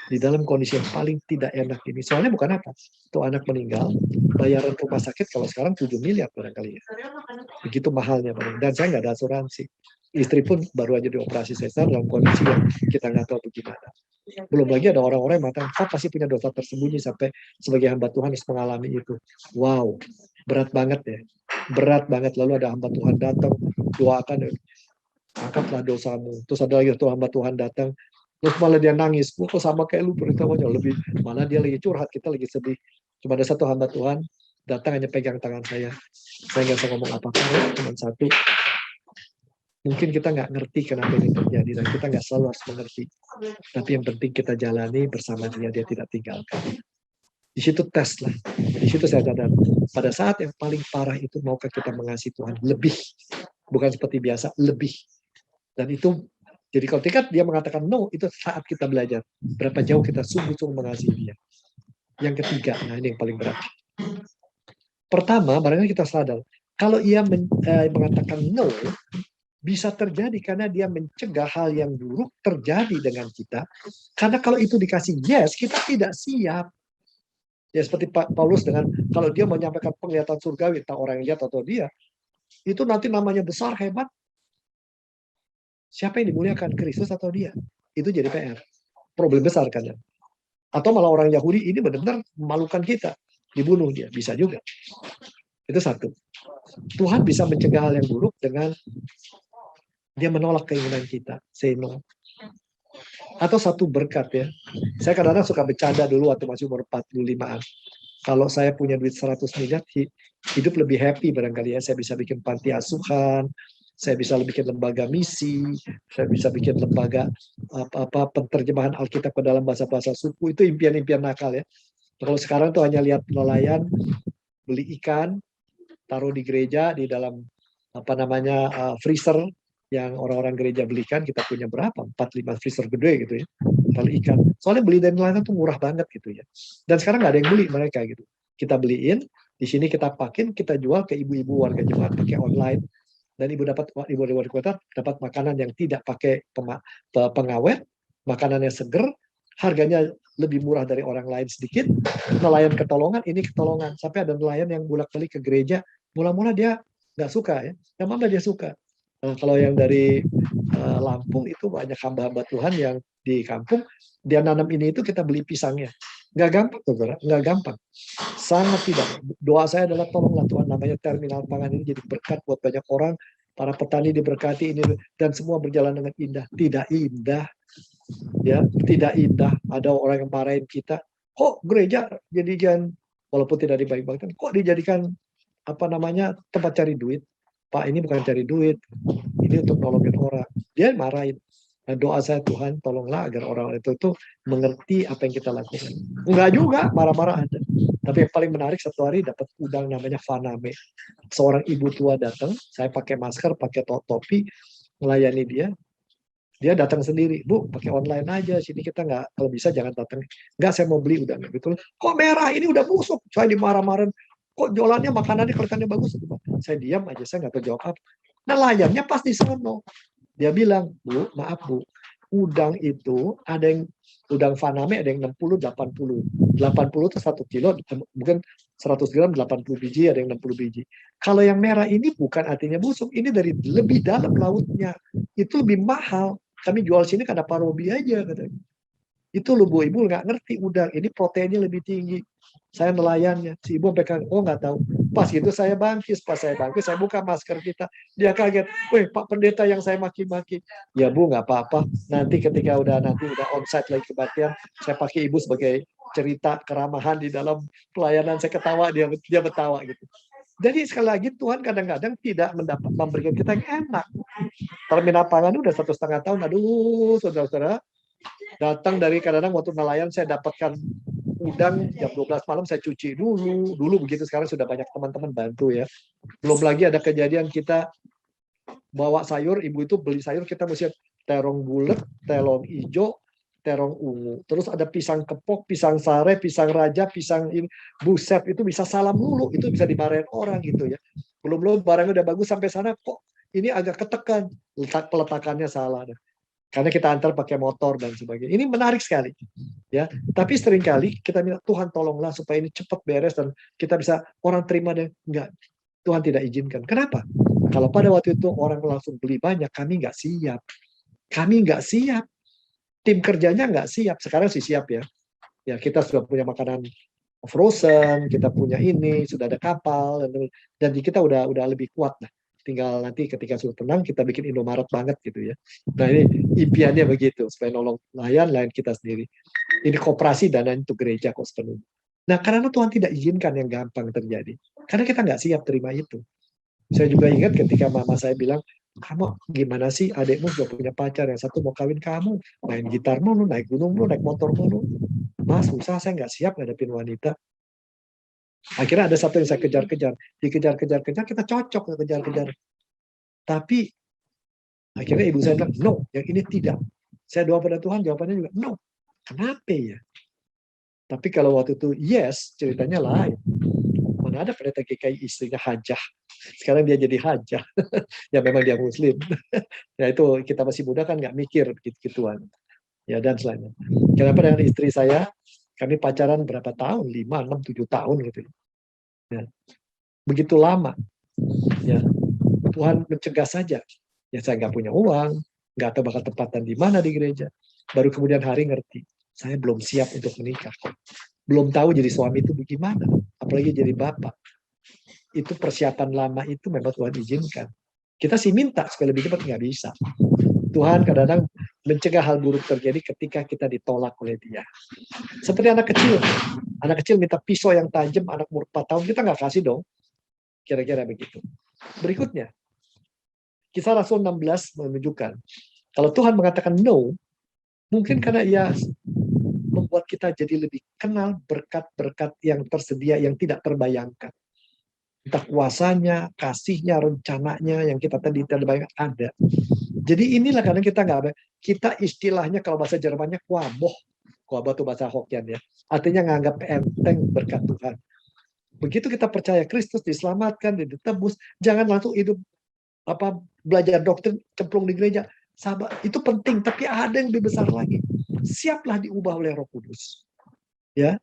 Speaker 3: Di dalam kondisi yang paling tidak enak ini. Soalnya bukan apa. Itu anak meninggal, bayaran rumah sakit kalau sekarang 7 miliar barangkali ya. Begitu mahalnya. Dan saya nggak ada asuransi. Istri pun baru aja dioperasi sesar dalam kondisi yang kita nggak tahu bagaimana. Belum lagi ada orang-orang yang mengatakan, Pak pasti punya dosa tersembunyi sampai sebagai hamba Tuhan harus mengalami itu. Wow, berat banget ya. Berat banget. Lalu ada hamba Tuhan datang, doakan, angkatlah dosamu. Terus ada lagi tuh hamba Tuhan datang, terus malah dia nangis. Kok sama kayak lu beritanya lebih. Malah dia lagi curhat, kita lagi sedih. Cuma ada satu hamba Tuhan datang hanya pegang tangan saya. Saya nggak bisa ngomong apa-apa, cuma satu. Mungkin kita nggak ngerti kenapa ini terjadi dan kita nggak selalu harus mengerti. Tapi yang penting kita jalani bersama dia tidak tinggalkan. Di situ tes lah. Di situ saya sadar. Pada saat yang paling parah itu maukah kita mengasihi Tuhan lebih, bukan seperti biasa, lebih. Dan itu jadi kalau tingkat dia mengatakan no, itu saat kita belajar berapa jauh kita sungguh-sungguh mengasihi dia. Yang ketiga, nah ini yang paling berat. Pertama, barangkali kita sadar, kalau ia mengatakan no, bisa terjadi karena dia mencegah hal yang buruk terjadi dengan kita. Karena kalau itu dikasih yes, kita tidak siap. Ya seperti Paulus dengan kalau dia menyampaikan penglihatan surgawi tentang orang yang lihat atau dia, itu nanti namanya besar, hebat. Siapa yang dimuliakan, Kristus atau dia? Itu jadi PR. Problem besar kan ya. Atau malah orang Yahudi ini benar-benar memalukan kita. Dibunuh dia, bisa juga. Itu satu. Tuhan bisa mencegah hal yang buruk dengan dia menolak keinginan kita. Say no. Atau satu berkat ya. Saya kadang-kadang suka bercanda dulu waktu masih umur 45-an. Kalau saya punya duit 100 miliar, hidup lebih happy barangkali ya. Saya bisa bikin panti asuhan, saya bisa bikin lembaga misi, saya bisa bikin lembaga penterjemahan Alkitab ke dalam bahasa-bahasa suku. Itu impian-impian nakal ya. Kalau sekarang tuh hanya lihat nelayan beli ikan, taruh di gereja di dalam freezer yang orang-orang gereja belikan. Kita punya berapa? 4-5 freezer gede gitu ya. Kalau ikan. Soalnya beli dari nelayan tuh murah banget gitu ya. Dan sekarang nggak ada yang beli mereka gitu. Kita beliin, di sini kita pakin, kita jual ke ibu-ibu warga jemaat pakai online. Dan ibu dapat makanan yang tidak pakai pengawet, makanan yang seger, harganya lebih murah dari orang lain sedikit. Nelayan ketolongan, ini ketolongan. Sampai ada nelayan yang bolak-balik ke gereja, mula-mula dia nggak suka ya, yang mana dia suka. Kalau yang dari Lampung itu banyak hamba-hamba Tuhan yang di kampung, dia nanam ini itu kita beli pisangnya. Nggak gampang, saudara, nggak gampang. Sangat tidak. Doa saya adalah tolonglah Tuhan, namanya terminal pangan ini jadi berkat buat banyak orang, para petani diberkati ini, dan semua berjalan dengan indah. Tidak indah, ya, tidak indah. Ada orang yang marahin kita, kok gereja jadikan, walaupun tidak dibaik-baikkan, kok dijadikan tempat cari duit. Pak, ini bukan cari duit, ini untuk nolongin orang. Dia marahin. Nah, doa saya, Tuhan tolonglah agar orang itu tuh mengerti apa yang kita lakukan. Enggak juga, marah-marah ada. Tapi yang paling menarik, satu hari dapat udang namanya Faname. Seorang ibu tua datang, saya pakai masker, pakai topi, melayani dia. Dia datang sendiri, Bu, pakai online aja, sini kita nggak, kalau bisa jangan datang. Nggak, saya mau beli udang. Gitu. Kok merah, ini udah busuk. Saya dimarah-marahin. Kok jualannya, makanannya, kelihatannya bagus. Saya diam aja, saya nggak tahu jawab apa. Nelayannya pas di sono. Dia bilang, Bu, maaf Bu, udang itu ada yang udang Faname ada yang 60, 80. 80 itu 1 kilo, mungkin 100 gram 80 biji, ada yang 60 biji. Kalau yang merah ini bukan artinya busuk, ini dari lebih dalam lautnya. Itu lebih mahal. Kami jual sini karena parobi aja katanya. Itu loh Bu, Ibu nggak ngerti udang, ini proteinnya lebih tinggi. Saya nelayannya, si ibu sampai oh nggak tahu. Pas gitu saya bangkis, saya buka masker kita. Dia kaget, weh Pak Pendeta yang saya maki-maki. Ya Bu nggak apa-apa, nanti ketika udah onsite lagi kebaktian, saya pakai Ibu sebagai cerita keramahan di dalam pelayanan. Saya ketawa, dia betawa gitu. Jadi sekali lagi Tuhan kadang-kadang tidak memberikan kita yang enak. Terminal pangan udah 1,5 tahun, aduh saudara-saudara, datang dari kadang-kadang waktu nelayan saya dapatkan udang jam 12 malam saya cuci dulu begitu. Sekarang sudah banyak teman-teman bantu ya. Belum lagi ada kejadian kita bawa sayur, ibu itu beli sayur, kita mesti terong bulat, terong hijau, terong ungu. Terus ada pisang kepok, pisang sare, pisang raja, pisang ini, buset, itu bisa salah mulu, itu bisa dimarahin orang gitu ya. Belum barangnya udah bagus sampai sana kok ini agak ketekan, peletakannya salah. Karena kita antar pakai motor dan sebagainya. Ini menarik sekali, ya. Tapi seringkali kita minta Tuhan tolonglah supaya ini cepat beres dan kita bisa orang terima dan enggak. Tuhan tidak izinkan. Kenapa? Kalau pada waktu itu orang langsung beli banyak, kami nggak siap. Kami nggak siap. Tim kerjanya nggak siap. Sekarang sih siap ya. Ya kita sudah punya makanan frozen, kita punya ini, sudah ada kapal dan kita udah lebih kuat lah. Tinggal nanti ketika sudah tenang kita bikin Indomaret banget gitu ya. Nah ini impiannya begitu supaya nolong layan kita sendiri. Ini koperasi dana untuk gereja kok sepenuhnya. Nah karena Tuhan tidak izinkan yang gampang terjadi. Karena kita nggak siap terima itu. Saya juga ingat ketika mama saya bilang, kamu gimana sih, adikmu sudah punya pacar, yang satu mau kawin kamu, main gitar mulu, naik gunung mulu, naik motor mulu. Mas susah, saya nggak siap ngadepin wanita. Akhirnya ada satu yang saya kejar-kejar, dikejar-kejar, kita cocok kejar-kejar. Tapi akhirnya ibu saya bilang, no, yang ini tidak. Saya doa pada Tuhan, jawabannya juga no. Kenapa ya? Tapi kalau waktu itu yes, ceritanya lain. Mana ada pendeta GKI istrinya hajah. Sekarang dia jadi hajah. Ya memang dia muslim. Ya itu kita masih muda kan nggak mikir gitu-gituan. Ya dan selainnya. Kenapa dengan istri saya? Kami pacaran berapa tahun? 5, 6, 7 tahun gitu. Ya. Begitu lama. Ya. Tuhan mencegah saja. Ya saya nggak punya uang, nggak tahu bakal tempatan di mana di gereja. Baru kemudian hari ngerti, saya belum siap untuk menikah. Belum tahu jadi suami itu bagaimana, apalagi jadi bapak. Itu persiapan lama itu memang Tuhan izinkan. Kita sih minta supaya lebih cepat, nggak bisa. Tuhan kadang-kadang mencegah hal buruk terjadi ketika kita ditolak oleh Dia. Seperti anak kecil. Anak kecil minta pisau yang tajam, anak umur 4 tahun, kita nggak kasih dong. Kira-kira begitu. Berikutnya, Kisah Rasul 16 menunjukkan, kalau Tuhan mengatakan no, mungkin karena Ia membuat kita jadi lebih kenal berkat-berkat yang tersedia, yang tidak terbayangkan. Entah kuasanya, kasihnya, rencananya, yang kita tadi tidak bayangkan ada. Jadi inilah kadang kita istilahnya kalau bahasa Jermannya kuaboh. Kuaboh itu bahasa Hokkien ya. Artinya nganggap enteng berkat Tuhan. Begitu kita percaya Kristus diselamatkan, ditebus, jangan langsung hidup belajar doktrin cemplung di gereja. Sabar, itu penting, tapi ada yang lebih besar lagi. Siaplah diubah oleh Roh Kudus. Ya,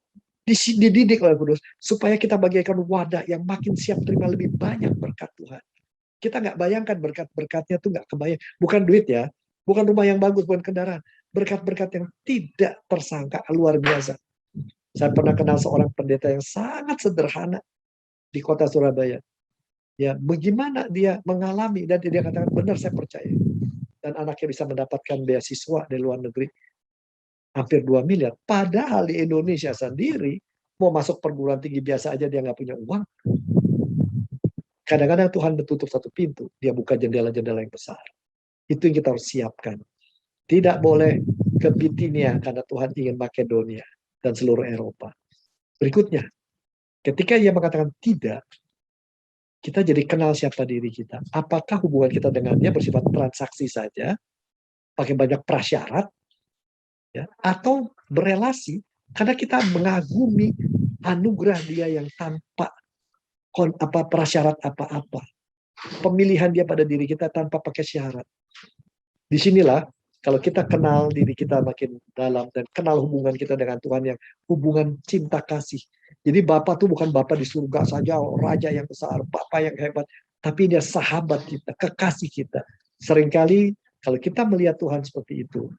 Speaker 3: dididik oleh Roh Kudus supaya kita bagaikan wadah yang makin siap terima lebih banyak berkat Tuhan. Kita nggak bayangkan berkat-berkatnya tuh nggak kebayang. Bukan duit ya, bukan rumah yang bagus, bukan kendaraan. Berkat-berkat yang tidak tersangka, luar biasa. Saya pernah kenal seorang pendeta yang sangat sederhana di kota Surabaya. Ya, bagaimana dia mengalami dan dia katakan benar saya percaya. Dan anaknya bisa mendapatkan beasiswa di luar negeri hampir 2 miliar. Padahal di Indonesia sendiri mau masuk perguruan tinggi biasa aja dia nggak punya uang. Kadang-kadang Tuhan menutup satu pintu, dia buka jendela-jendela yang besar. Itu yang kita harus siapkan. Tidak boleh ke Bitinia karena Tuhan ingin Makedonia dan seluruh Eropa. Berikutnya, ketika ia mengatakan tidak, kita jadi kenal siapa diri kita. Apakah hubungan kita dengan dia bersifat transaksi saja, pakai banyak prasyarat, ya, atau berelasi karena kita mengagumi anugerah dia yang tanpa prasyarat apa-apa. Pemilihan dia pada diri kita tanpa pakai syarat. Disinilah kalau kita kenal diri kita makin dalam dan kenal hubungan kita dengan Tuhan yang hubungan cinta kasih. Jadi Bapa tuh bukan Bapa di surga saja, Raja yang besar, Bapa yang hebat, tapi dia sahabat kita, kekasih kita. Seringkali kalau kita melihat Tuhan seperti itu,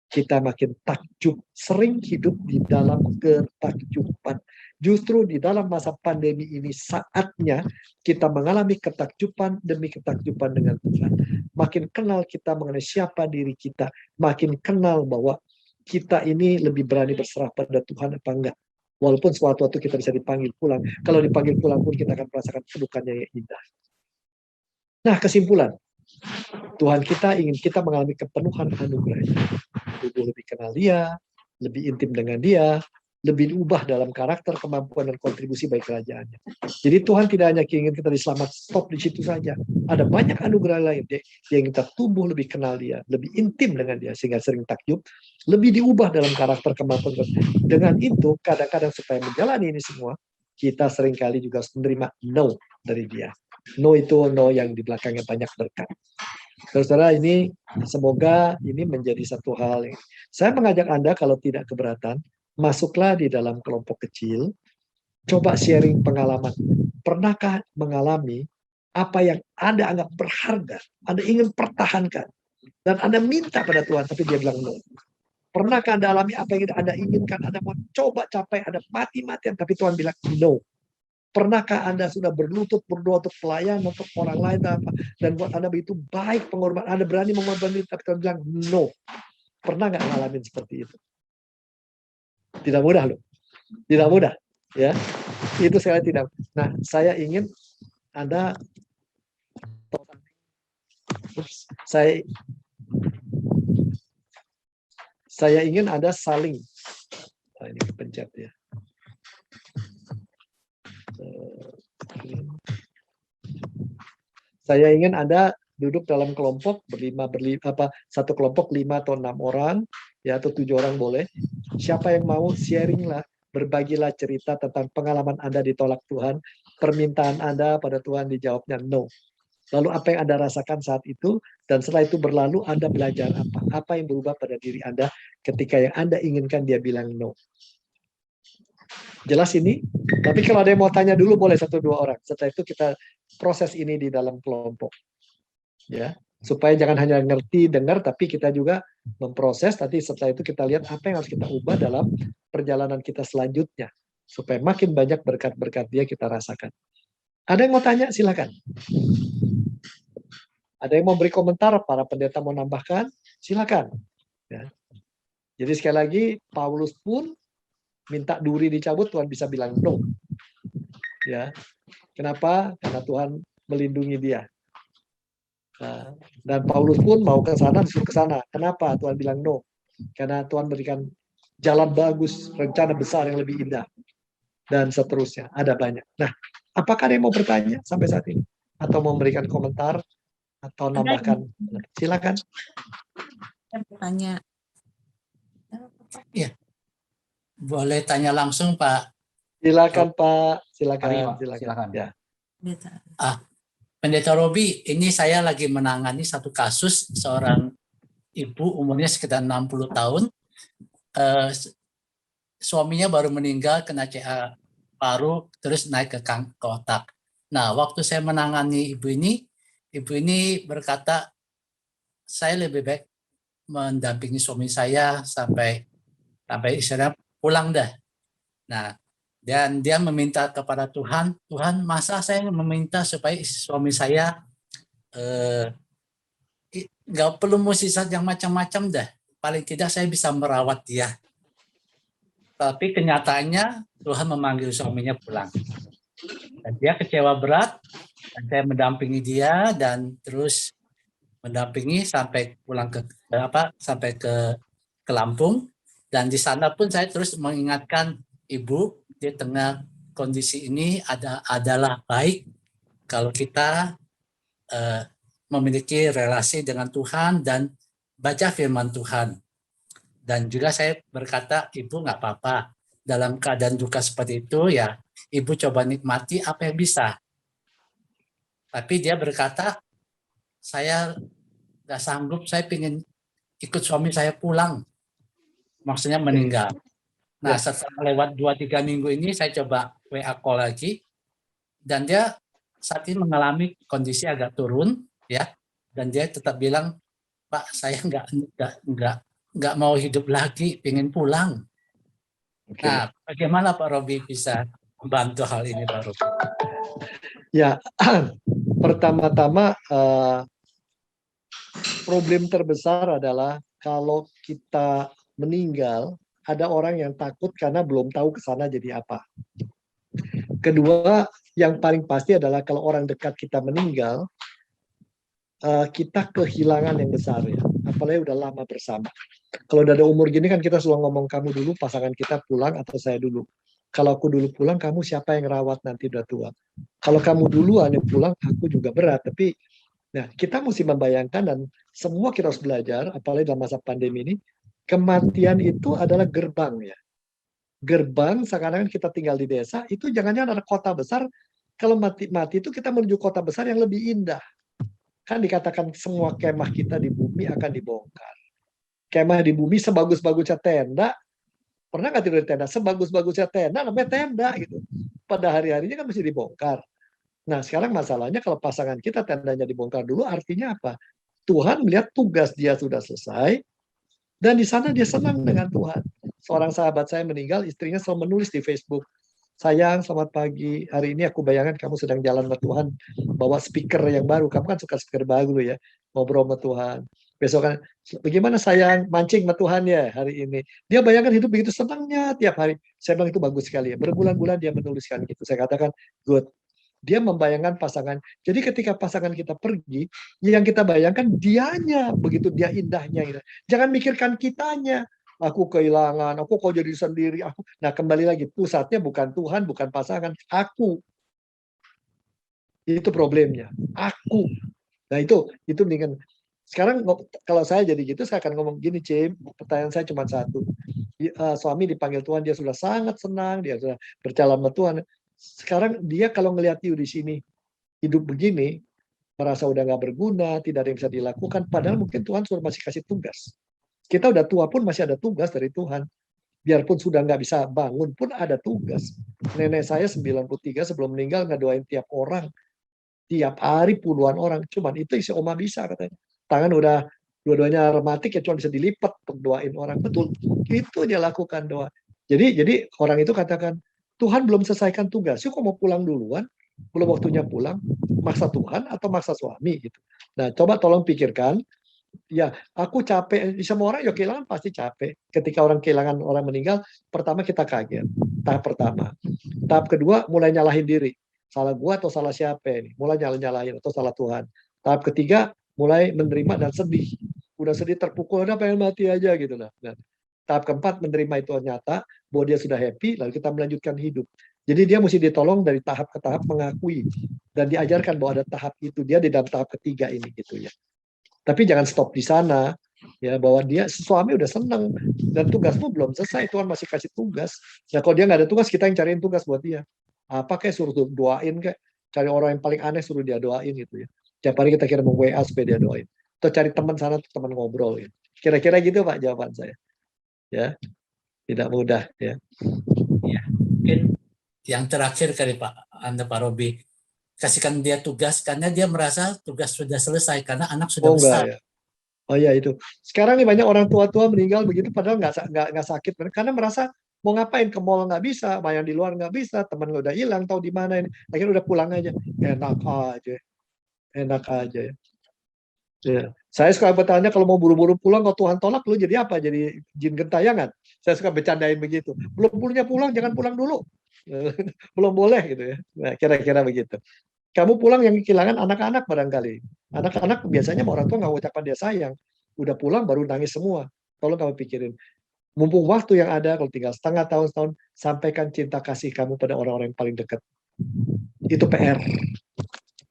Speaker 3: kita makin takjub, sering hidup di dalam ketakjuban. Justru di dalam masa pandemi ini saatnya kita mengalami ketakjuban demi ketakjuban dengan Tuhan. Makin kenal kita mengenai siapa diri kita, makin kenal bahwa kita ini lebih berani berserah pada Tuhan apa enggak. Walaupun suatu waktu kita bisa dipanggil pulang. Kalau dipanggil pulang pun kita akan merasakan kedukannya yang indah. Nah, kesimpulan. Tuhan kita ingin kita mengalami kepenuhan anugerahnya. Lebih kenal dia, lebih intim dengan dia, lebih diubah dalam karakter, kemampuan, dan kontribusi bagi kerajaannya. Jadi Tuhan tidak hanya ingin kita diselamat, stop di situ saja. Ada banyak anugerah lain yang kita tumbuh lebih kenal dia, lebih intim dengan dia, sehingga sering takjub, lebih diubah dalam karakter, kemampuan. Dengan itu, kadang-kadang supaya menjalani ini semua, kita seringkali juga menerima no dari dia. No itu no yang di belakangnya banyak berkat. Saudara, ini semoga ini menjadi satu hal yang saya mengajak Anda kalau tidak keberatan, masuklah di dalam kelompok kecil, coba sharing pengalaman. Pernahkah mengalami apa yang Anda anggap berharga, Anda ingin pertahankan, dan Anda minta pada Tuhan, tapi dia bilang no. Pernahkah Anda alami apa yang Anda inginkan, Anda mau coba capai, Anda mati-matian, tapi Tuhan bilang no. Pernahkah Anda sudah berlutut berdoa untuk pelayanan, untuk orang lain, dan buat Anda begitu baik pengorbanan, Anda berani mengorbankan diri, tapi Tuhan bilang no. Pernah nggak ngalamin seperti itu? Tidak mudah loh, tidak mudah, ya. Itu sekali tidak. Nah, saya ingin Anda, saya ingin Anda saling. Nah, ini kepencet ya. Saya ingin Anda duduk dalam kelompok satu kelompok 5 atau 6 orang, ya, atau 7 orang boleh. Siapa yang mau sharing lah Berbagilah cerita tentang pengalaman Anda ditolak Tuhan, permintaan Anda pada Tuhan dijawabnya no. Lalu apa yang Anda rasakan saat itu, dan setelah itu berlalu Anda belajar apa? Apa yang berubah pada diri Anda ketika yang Anda inginkan dia bilang no. Jelas ini? Tapi kalau ada yang mau tanya dulu boleh 1-2 orang. Setelah itu kita proses ini di dalam kelompok. Ya, supaya jangan hanya ngerti, dengar, tapi kita juga memproses. Nanti setelah itu kita lihat apa yang harus kita ubah dalam perjalanan kita selanjutnya. Supaya makin banyak berkat-berkat dia kita rasakan. Ada yang mau tanya? Silakan. Ada yang mau beri komentar? Para pendeta mau nambahkan? Silakan. Ya. Jadi sekali lagi, Paulus pun minta duri dicabut, Tuhan bisa bilang no. Ya. Kenapa? Karena Tuhan melindungi dia. Nah, dan Paulus pun mau ke sana, disuruh ke sana. Kenapa? Tuhan bilang no. Karena Tuhan berikan jalan bagus, rencana besar yang lebih indah. Dan seterusnya. Ada banyak. Nah, apakah ada yang mau bertanya sampai saat ini? Atau mau memberikan komentar? Atau nambahkan? Silakan.
Speaker 4: Tanya.
Speaker 5: Iya. Boleh tanya langsung, Pak.
Speaker 3: Silakan, Pak. Silakan.
Speaker 2: Mari, Pak.
Speaker 3: Silakan.
Speaker 2: Silakan.
Speaker 3: Ya.
Speaker 5: Pendeta Robi, ini saya lagi menangani satu kasus seorang ibu umurnya sekitar 60 tahun. Suaminya baru meninggal kena CA paru, terus naik ke otak. Nah, waktu saya menangani ibu ini berkata, saya lebih baik mendampingi suami saya sampai istilahnya pulang dah. Nah, dan dia meminta kepada Tuhan, Tuhan, masa saya meminta supaya suami saya nggak perlu musisat yang macam-macam dah. Paling tidak saya bisa merawat dia. Tapi kenyataannya Tuhan memanggil suaminya pulang. Dan dia kecewa berat, dan saya mendampingi dia dan terus mendampingi sampai pulang sampai ke Lampung. Dan di sana pun saya terus mengingatkan ibu di tengah kondisi ini adalah baik kalau kita memiliki relasi dengan Tuhan dan baca firman Tuhan. Dan juga saya berkata, ibu nggak apa-apa dalam keadaan duka seperti itu ya, ibu coba nikmati apa yang bisa. Tapi dia berkata, saya nggak sanggup, saya ingin ikut suami saya pulang, maksudnya meninggal. Nah, setelah lewat 2-3 minggu ini saya coba WA call lagi, dan dia saat ini mengalami kondisi agak turun, ya, dan dia tetap bilang, Pak, saya nggak mau hidup lagi, pengen pulang.
Speaker 3: Oke.
Speaker 5: Nah, bagaimana Pak Robi bisa membantu hal ini, Pak Robi?
Speaker 3: Ya, pertama-tama problem terbesar adalah kalau kita meninggal, ada orang yang takut karena belum tahu ke sana jadi apa. Kedua, yang paling pasti adalah kalau orang dekat kita meninggal, kita kehilangan yang besar ya. Apalagi udah lama bersama. Kalau udah ada umur gini kan kita selalu ngomong kamu dulu, pasangan kita pulang atau saya dulu. Kalau aku dulu pulang, kamu siapa yang rawat nanti udah tua? Kalau kamu duluan yang pulang, aku juga berat. Tapi nah, kita mesti membayangkan dan semua kita harus belajar, apalagi dalam masa pandemi ini, kematian itu adalah gerbang ya. Gerbang, sekarang kita tinggal di desa, itu jangan-jangan ada kota besar, kalau mati itu kita menuju kota besar yang lebih indah. Kan dikatakan semua kemah kita di bumi akan dibongkar. Kemah di bumi sebagus-bagusnya tenda, pernah nggak tidur di tenda? Sebagus-bagusnya tenda, namanya tenda gitu. Pada hari-harinya kan mesti dibongkar. Nah, sekarang masalahnya kalau pasangan kita tendanya dibongkar dulu, artinya apa? Tuhan melihat tugas dia sudah selesai, dan di sana dia senang dengan Tuhan. Seorang sahabat saya meninggal, istrinya selalu menulis di Facebook, sayang, selamat pagi, hari ini aku bayangkan kamu sedang jalan sama Tuhan, bawa speaker yang baru, kamu kan suka speaker baru ya, ngobrol sama Tuhan. Besok kan, bagaimana sayang, mancing sama Tuhan ya hari ini. Dia bayangkan hidup begitu senangnya tiap hari. Saya bilang itu bagus sekali ya, berbulan-bulan dia menuliskan gitu. Saya katakan, good. Dia membayangkan pasangan. Jadi ketika pasangan kita pergi, yang kita bayangkan dianya, begitu dia indahnya. Gitu. Jangan mikirkan kitanya. Aku kehilangan, aku kok jadi sendiri. Nah, kembali lagi, pusatnya bukan Tuhan, bukan pasangan. Aku. Itu problemnya. Aku. Nah, itu mendingan. Sekarang kalau saya jadi gitu, saya akan ngomong gini, Cim, pertanyaan saya cuma satu. suami dipanggil Tuhan, dia sudah sangat senang, dia sudah berjalan sama Tuhan. Sekarang dia kalau ngelihat you di sini hidup begini, merasa udah nggak berguna, tidak ada yang bisa dilakukan, padahal mungkin Tuhan sudah masih kasih tugas. Kita udah tua pun masih ada tugas dari Tuhan. Biarpun sudah nggak bisa bangun pun ada tugas. Nenek saya 93 sebelum meninggal ngedoain tiap orang. Tiap hari puluhan orang. Cuman itu isi oma bisa katanya. Tangan udah dua-duanya rematik ya cuma bisa dilipat untuk doain orang. Betul. Itu dia lakukan doa. Jadi orang itu katakan, Tuhan belum selesaikan tugas. Yuk kok mau pulang duluan? Belum waktunya pulang. Maksa Tuhan atau maksa suami gitu. Nah, coba tolong pikirkan. Ya, aku capek. Semua orang ya kehilangan pasti capek. Ketika orang kehilangan orang meninggal, pertama kita kaget. Tahap pertama. Tahap kedua, mulai nyalahin diri. Salah gua atau salah siapa ini? Mulai nyalahin atau salah Tuhan. Tahap ketiga, mulai menerima dan sedih. Udah sedih terpukul, udah pengen mati aja gitu lah. Nah, tahap keempat, menerima itu nyata, bahwa dia sudah happy, lalu kita melanjutkan hidup. Jadi dia mesti ditolong dari tahap ke tahap mengakui. Dan diajarkan bahwa ada tahap itu. Dia di dalam tahap ketiga ini gitu ya. Tapi jangan stop di sana, ya bahwa dia suami udah seneng dan tugasmu belum selesai, Tuhan masih kasih tugas. Nah kalau dia nggak ada tugas, kita yang cariin tugas buat dia. Apa kayak suruh doain kayak cari orang yang paling aneh suruh dia doain gitu ya. Tiap hari kita kirim WA supaya dia doain. Atau cari teman sana, teman ngobrol. Ya. Kira-kira gitu Pak jawaban saya. Ya, tidak mudah ya.
Speaker 5: Ya, mungkin yang terakhir kali Pak Robi, kasihkan dia tugas karena dia merasa tugas sudah selesai karena anak sudah besar.
Speaker 3: Ya. Oh ya itu. Sekarang nih banyak orang tua-tua meninggal begitu padahal nggak sakit karena merasa mau ngapain ke mall nggak bisa, main di luar nggak bisa, teman udah hilang, tahu di mana ini, akhirnya udah pulang aja, enak aja ya. Ya. Saya suka bertanya kalau mau buru-buru pulang kalau Tuhan tolak lu jadi apa? Jadi jin gentayangan. Saya suka bercandain begitu. Belum pulang jangan pulang dulu. Belum boleh gitu ya. Nah, kira-kira begitu. Kamu pulang yang kehilangan anak-anak barangkali. Anak-anak biasanya orang tua nggak ucapkan dia sayang. Udah pulang baru nangis semua. Tolong kamu pikirin. Mumpung waktu yang ada, kalau tinggal setengah tahun, setahun, sampaikan cinta kasih kamu pada orang-orang yang paling dekat. Itu PR.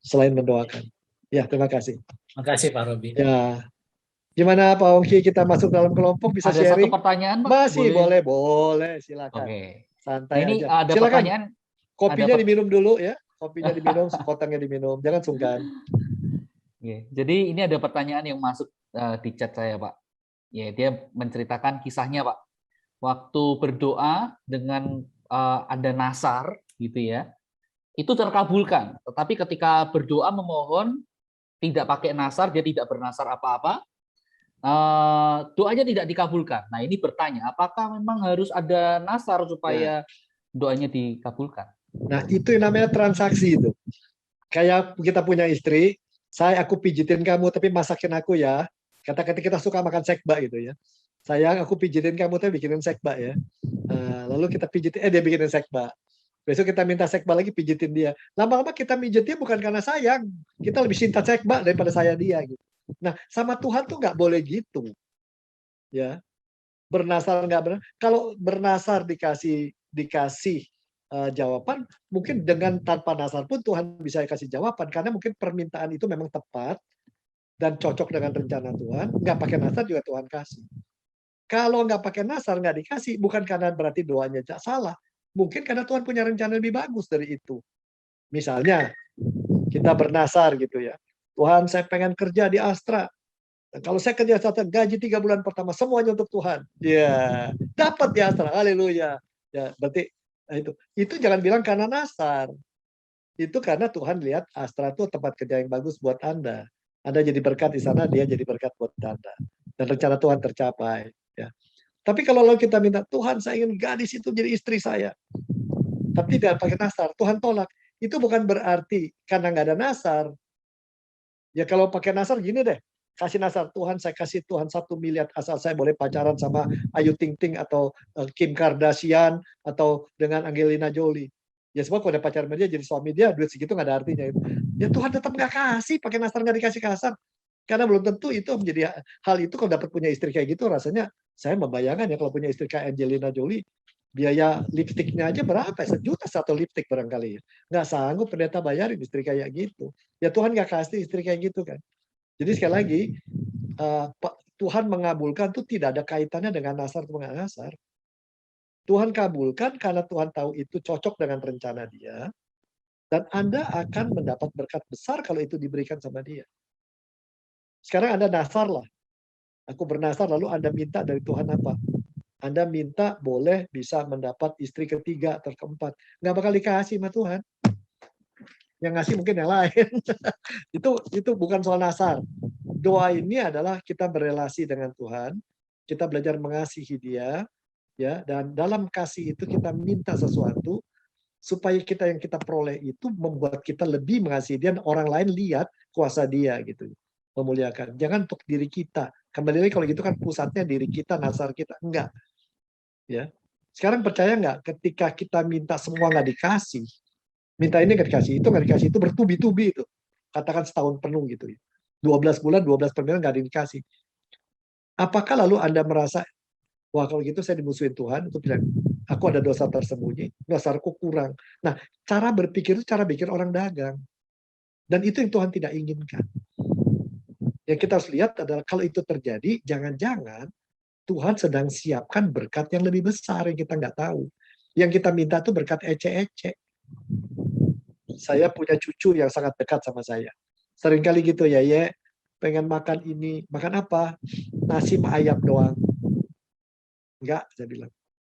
Speaker 3: Selain mendoakan. Ya, terima kasih.
Speaker 5: Terima kasih Pak Robi.
Speaker 3: Ya. Gimana Pak Ongki, kita masuk dalam kelompok, bisa
Speaker 2: Ada
Speaker 3: sharing?
Speaker 2: satu pertanyaan Pak?
Speaker 3: Masih boleh, silakan.
Speaker 2: Oke.
Speaker 3: Santai
Speaker 2: Ini
Speaker 3: aja.
Speaker 2: ada
Speaker 3: Silakan.
Speaker 2: pertanyaan.
Speaker 3: Kopinya diminum dulu ya. Kopinya diminum, sekotengnya diminum. Jangan sungkan.
Speaker 2: Jadi ini ada pertanyaan yang masuk di chat saya, Pak. Ya, dia menceritakan kisahnya, Pak. Waktu berdoa dengan ada nasar, gitu ya, itu terkabulkan. Tetapi ketika berdoa memohon tidak pakai nasar, dia tidak bernasar apa-apa, doanya tidak dikabulkan. Nah, ini bertanya, apakah memang harus ada nasar supaya doanya dikabulkan?
Speaker 3: Nah, itu yang namanya transaksi itu. Kayak kita punya istri, aku pijitin kamu tapi masakin aku ya. Kata-kata kita suka makan sekba gitu ya. Sayang, aku pijitin kamu tapi bikinin sekba ya. Lalu kita pijitin, dia bikinin sekba. Besok kita minta sekba lagi, pijitin dia. Lama-lama kita mijitnya bukan karena sayang. Kita lebih cinta sekba daripada saya dia gitu. Nah, sama Tuhan tuh nggak boleh gitu. Ya. Bernasar nggak benar. Kalau bernasar dikasih jawaban, mungkin dengan tanpa nasar pun Tuhan bisa kasih jawaban karena mungkin permintaan itu memang tepat dan cocok dengan rencana Tuhan. Nggak pakai nasar juga Tuhan kasih. Kalau nggak pakai nasar nggak dikasih, bukan karena berarti doanya salah, mungkin karena Tuhan punya rencana lebih bagus dari itu. Misalnya kita bernasar gitu ya, Tuhan saya pengen kerja di Astra. Dan kalau saya kerja Astra, gaji 3 bulan pertama semuanya untuk Tuhan. Ya, dapat di Astra, haleluya. Ya, berarti itu jangan bilang karena nasar. Itu karena Tuhan lihat Astra itu tempat kerja yang bagus buat Anda. Anda jadi berkat di sana, dia jadi berkat buat Anda. Dan rencana Tuhan tercapai. Ya. Tapi kalau kita minta, Tuhan saya ingin gadis itu jadi istri saya. Tapi tidak pakai nasar, Tuhan tolak. Itu bukan berarti karena nggak ada nasar. Ya kalau pakai nasar gini deh. Kasih nasar, Tuhan saya kasih Tuhan 1 miliar asal saya boleh pacaran sama Ayu Ting Ting atau Kim Kardashian atau dengan Angelina Jolie. Ya semua kalau ada pacaran sama dia jadi suami dia, duit segitu nggak ada artinya. Ya Tuhan tetap nggak kasih, pakai nasar nggak dikasih kasar. Karena belum tentu itu menjadi hal itu kalau dapat punya istri kayak gitu, rasanya saya membayangkan ya kalau punya istri kayak Angelina Jolie, biaya lipstiknya aja berapa? 1 juta satu lipstik barangkali ya. Nggak sanggup pendeta bayarin istri kayak gitu. Ya Tuhan nggak kasih istri kayak gitu kan. Jadi sekali lagi, Tuhan mengabulkan itu tidak ada kaitannya dengan nasar atau nggak nasar. Tuhan kabulkan karena Tuhan tahu itu cocok dengan rencana dia. Dan Anda akan mendapat berkat besar kalau itu diberikan sama dia. Sekarang Anda nasar lah. Aku bernasar, lalu Anda minta dari Tuhan apa? Anda minta boleh bisa mendapat istri ketiga atau keempat. Nggak bakal dikasih sama Tuhan. Yang ngasih mungkin yang lain. itu bukan soal nasar. Doa ini adalah kita berelasi dengan Tuhan, kita belajar mengasihi Dia, ya, dan dalam kasih itu kita minta sesuatu supaya yang kita peroleh itu membuat kita lebih mengasihi Dia dan orang lain lihat kuasa Dia gitu. Memuliakan. Jangan untuk diri kita. Kembali lagi kalau gitu kan pusatnya diri kita, nasar kita. Enggak. Ya. Sekarang percaya nggak ketika kita minta semua nggak dikasih, minta ini nggak dikasih, itu bertubi-tubi itu. Katakan setahun penuh gitu ya. 12 bulan, 12 perbulan nggak dikasih. Apakah lalu Anda merasa, wah kalau gitu saya dimusuhin Tuhan, itu bilang, aku ada dosa tersembunyi, dosaku kurang. Nah, cara berpikir itu cara pikir orang dagang. Dan itu yang Tuhan tidak inginkan. Yang kita harus lihat adalah kalau itu terjadi, jangan-jangan Tuhan sedang siapkan berkat yang lebih besar yang kita nggak tahu. Yang kita minta itu berkat ece-ece. Saya punya cucu yang sangat dekat sama saya. Seringkali gitu ya, pengen makan ini. Makan apa? Nasi sama ayam doang. Enggak, saya bilang.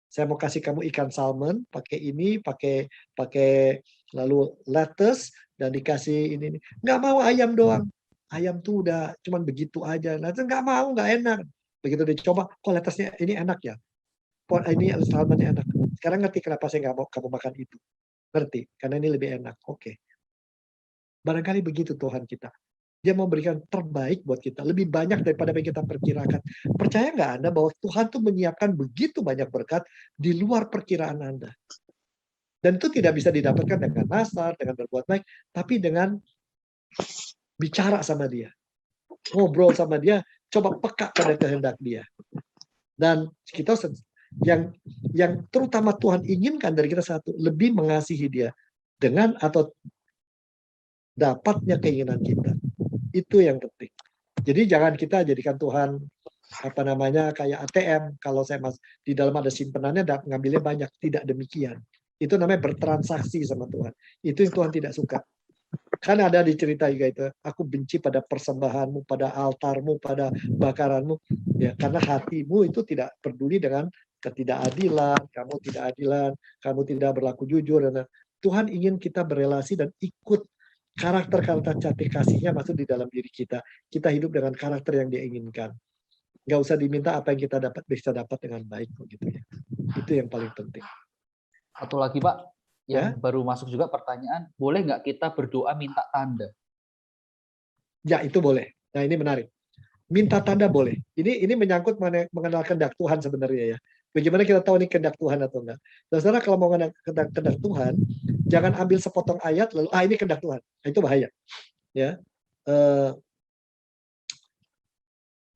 Speaker 3: Saya mau kasih kamu ikan salmon, pakai ini, pakai lalu lettuce, dan dikasih ini. Enggak mau ayam doang. Ayam tuh udah cuman begitu aja. Nah, enggak mau, enggak enak. Begitu dicoba, kok lettuce-nya ini enak ya? Kok ini salmonnya enak? Sekarang ngerti kenapa saya nggak mau kamu makan itu. Ngerti, karena ini lebih enak. Oke. Barangkali begitu Tuhan kita. Dia mau berikan terbaik buat kita. Lebih banyak daripada yang kita perkirakan. Percaya nggak Anda bahwa Tuhan tuh menyiapkan begitu banyak berkat di luar perkiraan Anda. Dan itu tidak bisa didapatkan dengan nasar, dengan berbuat baik, tapi dengan bicara sama dia. Ngobrol sama dia, coba peka pada kehendak dia. Dan kita yang terutama Tuhan inginkan dari kita satu, lebih mengasihi dia dengan atau dapatnya keinginan kita. Itu yang penting. Jadi jangan kita jadikan Tuhan kayak ATM. Kalau saya di dalam ada simpenannya ngambilnya banyak. Tidak demikian. Itu namanya bertransaksi sama Tuhan. Itu yang Tuhan tidak suka. Kan ada di cerita juga itu. Aku benci pada persembahanmu, pada altarmu, pada bakaranmu. Ya, karena hatimu itu tidak peduli dengan ketidakadilan, kamu tidak berlaku jujur. Dan Tuhan ingin kita berelasi dan ikut karakter cantik kasihnya masuk di dalam diri kita. Kita hidup dengan karakter yang dia inginkan. Nggak usah diminta apa yang kita bisa dapat dengan baik. Gitu ya. Itu yang paling penting.
Speaker 2: Satu lagi Pak, yang baru masuk juga pertanyaan, boleh nggak kita berdoa minta tanda?
Speaker 3: Ya, itu boleh. Nah, ini menarik. Minta tanda boleh. Ini menyangkut mengenal kehendak Tuhan sebenarnya ya. Bagaimana kita tahu ini kehendak Tuhan atau enggak? Dan saudara kalau mau mengenal kehendak Tuhan, jangan ambil sepotong ayat lalu ini kehendak Tuhan. Nah, itu bahaya. Ya.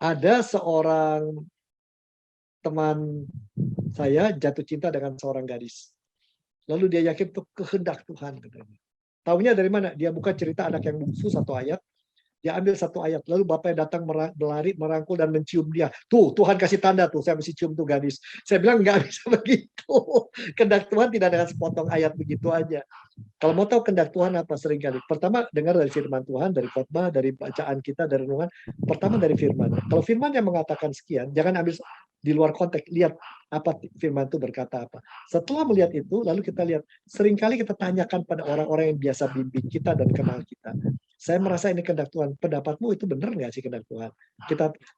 Speaker 3: Ada seorang teman saya jatuh cinta dengan seorang gadis. Lalu dia yakin itu kehendak Tuhan katanya. Taunya dari mana? Dia buka cerita anak yang bungsu satu ayat. Dia ambil satu ayat, lalu bapaknya datang berlari, merangkul dan mencium dia. Tuh, Tuhan kasih tanda tuh, saya mesti cium tuh gadis. Saya bilang nggak bisa begitu. Kehendak Tuhan tidak dengan sepotong ayat begitu aja. Kalau mau tahu kehendak Tuhan apa seringkali? Pertama dengar dari firman Tuhan, dari khotbah, dari bacaan kita, dari renungan. Pertama dari firman. Kalau firman yang mengatakan sekian, jangan ambil di luar konteks. Lihat apa firman itu berkata apa. Setelah melihat itu, lalu kita lihat. Seringkali kita tanyakan pada orang-orang yang biasa bimbing kita dan kenal kita. Saya merasa ini kehendak Tuhan. Pendapatmu itu benar nggak sih kehendak Tuhan?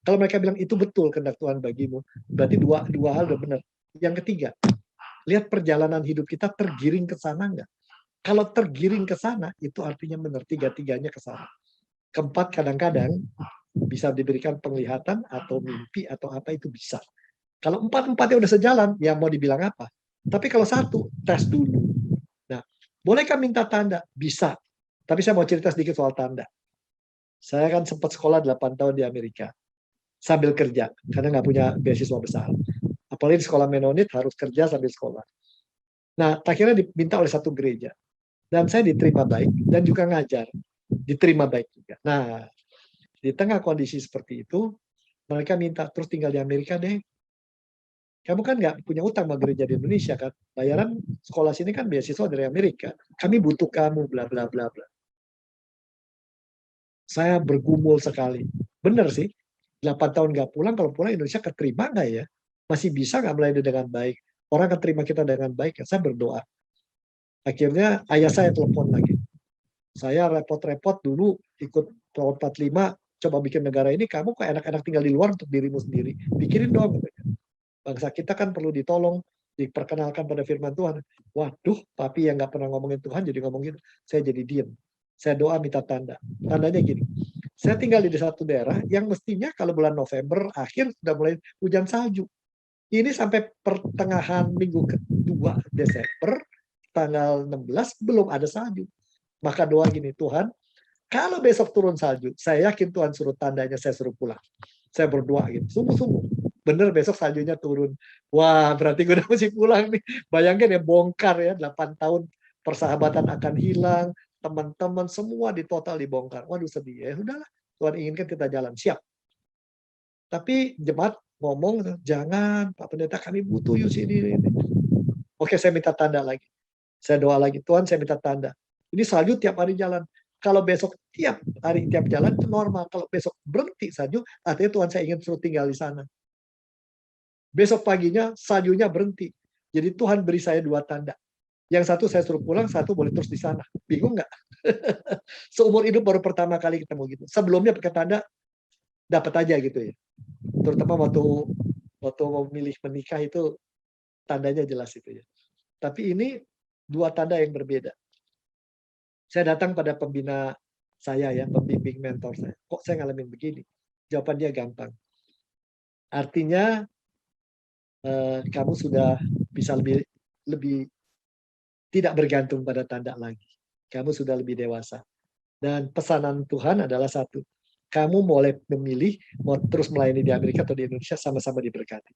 Speaker 3: Kalau mereka bilang itu betul kehendak Tuhan bagimu, berarti dua hal udah benar. Yang ketiga, lihat perjalanan hidup kita tergiring ke sana nggak? Kalau tergiring ke sana, itu artinya benar. Tiga-tiganya ke sana. Keempat, kadang-kadang bisa diberikan penglihatan atau mimpi atau apa itu bisa. Kalau empat-empatnya udah sejalan, ya mau dibilang apa? Tapi kalau satu, tes dulu. Nah, bolehkah minta tanda? Bisa. Tapi saya mau cerita sedikit soal tanda. Saya kan sempat sekolah 8 tahun di Amerika. Sambil kerja, karena nggak punya beasiswa besar. Apalagi di sekolah Menonit harus kerja sambil sekolah. Nah, akhirnya diminta oleh satu gereja. Dan saya diterima baik, dan juga ngajar. Diterima baik juga. Nah, di tengah kondisi seperti itu, mereka minta terus tinggal di Amerika deh. Kamu kan nggak punya utang sama gereja di Indonesia kan? Bayaran sekolah sini kan beasiswa dari Amerika. Kami butuh kamu, bla bla bla bla. Saya bergumul sekali. Bener sih, 8 tahun nggak pulang, kalau pulang Indonesia keterima nggak ya? Masih bisa nggak melayani dengan baik? Orang keterima kita dengan baik, ya saya berdoa. Akhirnya ayah saya telepon lagi. Saya repot-repot dulu ikut tahun 45, coba bikin negara ini, kamu kok enak-enak tinggal di luar untuk dirimu sendiri. Pikirin dong. Bangsa kita kan perlu ditolong, diperkenalkan pada firman Tuhan. Waduh, papi yang nggak pernah ngomongin Tuhan jadi ngomongin, saya jadi diem. Saya doa minta tanda. Tandanya gini, saya tinggal di satu daerah yang mestinya kalau bulan November akhir sudah mulai hujan salju. Ini sampai pertengahan minggu kedua Desember, tanggal 16 belum ada salju. Maka doa gini, Tuhan, kalau besok turun salju, saya yakin Tuhan suruh tandanya, saya suruh pulang. Saya berdoa gitu, sungguh-sungguh. Bener besok saljunya turun. Wah, berarti gue udah mesti pulang nih. Bayangkan ya, bongkar ya, 8 tahun persahabatan akan hilang, teman-teman semua di total dibongkar. Waduh sedih ya, udahlah. Tuhan inginkan kita jalan, siap. Tapi jemaat ngomong, jangan Pak Pendeta kami butuh yus ini. Oke, saya minta tanda lagi. Saya doa lagi, Tuhan saya minta tanda. Ini salju tiap hari jalan. Kalau besok tiap hari tiap jalan itu normal. Kalau besok berhenti salju, artinya Tuhan saya ingin suruh tinggal di sana. Besok paginya saljunya berhenti. Jadi Tuhan beri saya 2 tanda. Yang satu saya suruh pulang, satu boleh terus di sana. Bingung nggak? Seumur hidup baru pertama kali ketemu gitu. Sebelumnya pakai tanda dapat aja gitu ya. Terutama waktu mau milih menikah itu tandanya jelas itu ya. Tapi ini 2 tanda yang berbeda. Saya datang pada pembina saya ya, pembimbing mentor saya. Kok saya ngalamin begini? Jawabannya gampang. Artinya kamu sudah bisa lebih tidak bergantung pada tanda lagi. Kamu sudah lebih dewasa. Dan pesanan Tuhan adalah satu. Kamu boleh memilih mau terus melayani di Amerika atau di Indonesia, sama-sama diberkati.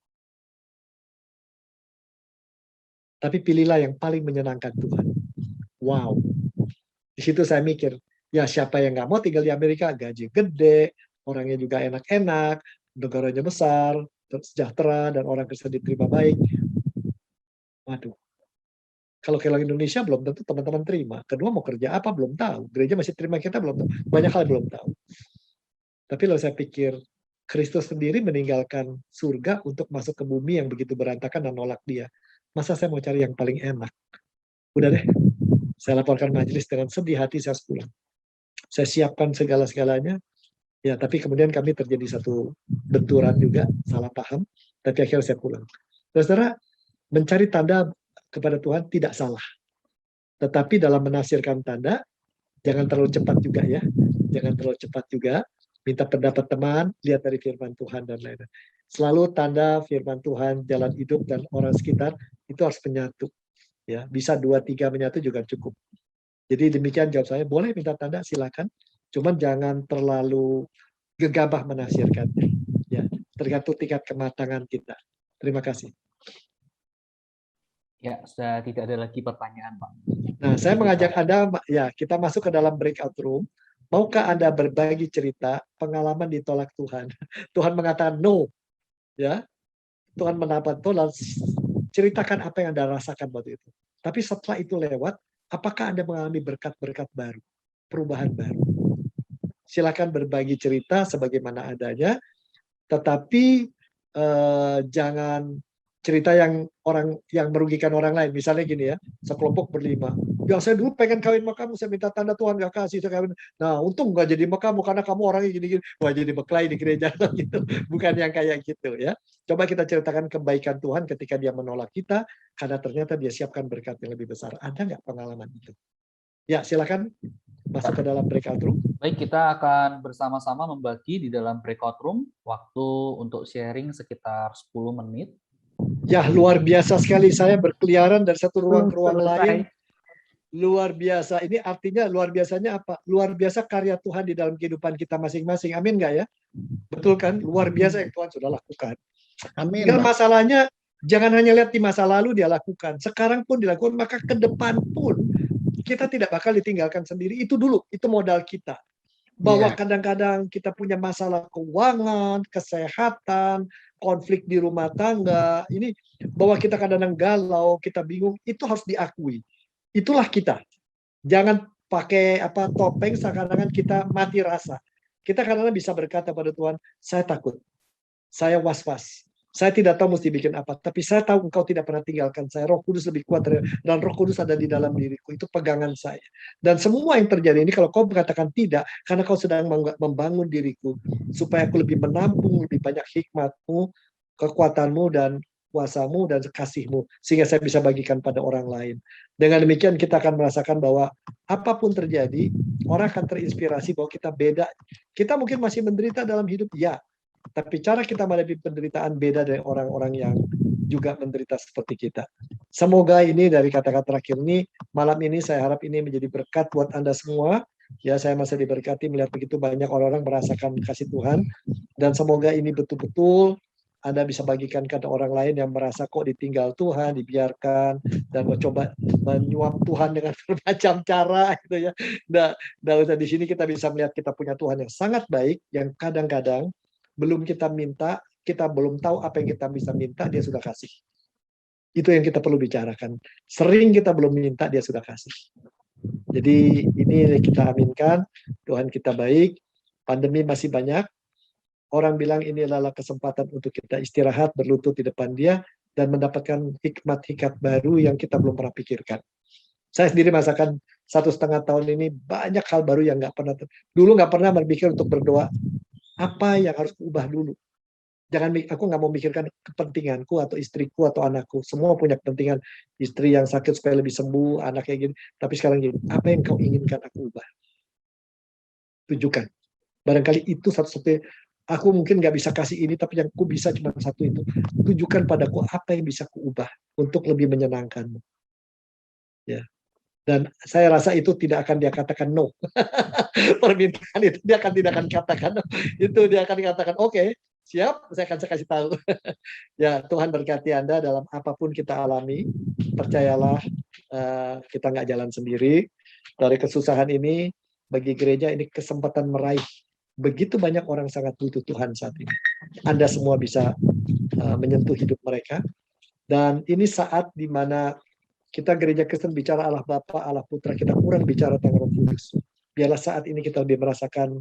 Speaker 3: Tapi pilihlah yang paling menyenangkan Tuhan. Wow. Di situ saya mikir, ya siapa yang nggak mau tinggal di Amerika, gaji gede, orangnya juga enak-enak, negaranya besar, sejahtera, dan orang Kristen diterima baik. Waduh. Kalau ke Indonesia belum tentu teman-teman terima. Kedua mau kerja apa belum tahu. Gereja masih terima kita belum tahu. Banyak hal belum tahu. Tapi kalau saya pikir Kristus sendiri meninggalkan surga untuk masuk ke bumi yang begitu berantakan dan nolak dia. Masa saya mau cari yang paling enak? Udah deh. Saya laporkan majelis dengan sedih hati saya pulang. Saya siapkan segala-segalanya. Ya, tapi kemudian kami terjadi satu benturan juga, salah paham. Tapi akhirnya saya pulang. Saudara, mencari tanda kepada Tuhan tidak salah. Tetapi dalam menafsirkan tanda, jangan terlalu cepat juga ya. Jangan terlalu cepat juga. Minta pendapat teman, lihat dari firman Tuhan dan lain-lain. Selalu tanda firman Tuhan, jalan hidup dan orang sekitar itu harus menyatu. Ya, bisa 2-3 menyatu juga cukup. Jadi demikian jawab saya. Boleh minta tanda, silakan. Cuman jangan terlalu gegabah menafsirkannya. Ya, tergantung tingkat kematangan kita. Terima kasih.
Speaker 2: Ya, sudah tidak ada lagi pertanyaan, Pak.
Speaker 3: Nah, saya mengajak Anda, ya, kita masuk ke dalam breakout room. Maukah Anda berbagi cerita pengalaman ditolak Tuhan? Tuhan mengatakan no, ya. Tuhan mendapat tolak. Ceritakan apa yang Anda rasakan waktu itu. Tapi setelah itu lewat, apakah Anda mengalami berkat-berkat baru, perubahan baru? Silakan berbagi cerita sebagaimana adanya, tetapi jangan cerita yang merugikan orang lain. Misalnya gini ya, sekelompok berlima. Ya saya dulu pengen kawin sama kamu, saya minta tanda Tuhan gak kasih, saya kawin. Nah untung gak jadi sama kamu karena kamu orangnya gini-gini. Wah jadi berkelahi di gereja gitu. Bukan yang kayak gitu ya. Coba kita ceritakan kebaikan Tuhan ketika dia menolak kita, karena ternyata dia siapkan berkat yang lebih besar. Ada nggak pengalaman itu? Ya silakan masuk ke dalam breakout room.
Speaker 2: Baik, kita akan bersama-sama membagi di dalam breakout room. Waktu untuk sharing sekitar 10 menit.
Speaker 3: Ya, luar biasa sekali. Saya berkeliaran dari satu ruang ke ruang lain. Luar biasa. Ini artinya luar biasanya apa? Luar biasa karya Tuhan di dalam kehidupan kita masing-masing. Amin nggak ya? Betul kan? Luar biasa yang Tuhan sudah lakukan. Amin. Dan masalahnya, jangan hanya lihat di masa lalu dia lakukan. Sekarang pun dilakukan, maka ke depan pun kita tidak bakal ditinggalkan sendiri. Itu dulu, itu modal kita. bahwa
Speaker 6: Iya.
Speaker 3: kadang-kadang kita punya masalah keuangan, kesehatan, konflik di rumah tangga, ini bahwa kita kadang-kadang galau, kita bingung, itu harus diakui. Itulah kita. Jangan pakai topeng seakan-akan kita mati rasa. Kita kadang-kadang bisa berkata pada Tuhan, saya takut, saya was-was, saya tidak tahu mesti bikin apa, tapi saya tahu Engkau tidak pernah tinggalkan saya. Roh Kudus lebih kuat dan Roh Kudus ada di dalam diriku. Itu pegangan saya. Dan semua yang terjadi ini kalau kau mengatakan tidak, karena kau sedang membangun diriku supaya aku lebih menampung lebih banyak hikmatmu, kekuatanmu dan kuasamu dan kasihmu, sehingga saya bisa bagikan pada orang lain. Dengan demikian kita akan merasakan bahwa apapun terjadi, orang akan terinspirasi bahwa kita beda. Kita mungkin masih menderita dalam hidup, ya, tapi cara kita menghadapi penderitaan beda dari orang-orang yang juga menderita seperti kita. Semoga ini dari kata-kata terakhir ini, malam ini saya harap ini menjadi berkat buat Anda semua. Ya, saya masih diberkati melihat begitu banyak orang-orang merasakan kasih Tuhan. Dan semoga ini betul-betul Anda bisa bagikan kepada orang lain yang merasa kok ditinggal Tuhan, dibiarkan, dan mencoba menyuap Tuhan dengan bermacam cara. Gitu ya. Dan di sini kita bisa melihat kita punya Tuhan yang sangat baik, yang kadang-kadang belum kita minta, kita belum tahu apa yang kita bisa minta, dia sudah kasih. Itu yang kita perlu bicarakan. Sering kita belum minta, dia sudah kasih. Jadi ini kita aminkan, Tuhan kita baik, pandemi masih banyak, orang bilang ini adalah kesempatan untuk kita istirahat, berlutut di depan dia, dan mendapatkan hikmat-hikmat baru yang kita belum pernah pikirkan. Saya sendiri merasakan 1,5 tahun ini banyak hal baru yang dulu nggak pernah berpikir untuk berdoa, apa yang harus ubah dulu. Aku nggak mau mikirkan kepentinganku atau istriku atau anakku. Semua punya kepentingan. Istri yang sakit supaya lebih sembuh, anak kayak gini. Tapi sekarang gini, apa yang kau inginkan aku ubah? Tunjukkan. Barangkali itu satu-satunya. Aku mungkin nggak bisa kasih ini, tapi yang ku bisa cuma satu itu. Tunjukkan padaku apa yang bisa ku ubah untuk lebih menyenangkanmu. Ya. Dan saya rasa itu tidak akan dia katakan no. Permintaan itu dia tidak akan katakan no. Itu dia akan katakan oke, siap, saya akan kasih tahu. Ya, Tuhan berkati Anda dalam apapun kita alami. Percayalah, kita nggak jalan sendiri. Dari kesusahan ini, bagi gereja ini kesempatan meraih. Begitu banyak orang sangat butuh Tuhan saat ini. Anda semua bisa menyentuh hidup mereka. Dan ini saat di mana kita gereja Kristen bicara Allah Bapa, Allah Putra, kita kurang bicara tentang Roh Kudus. Biarlah saat ini kita lebih merasakan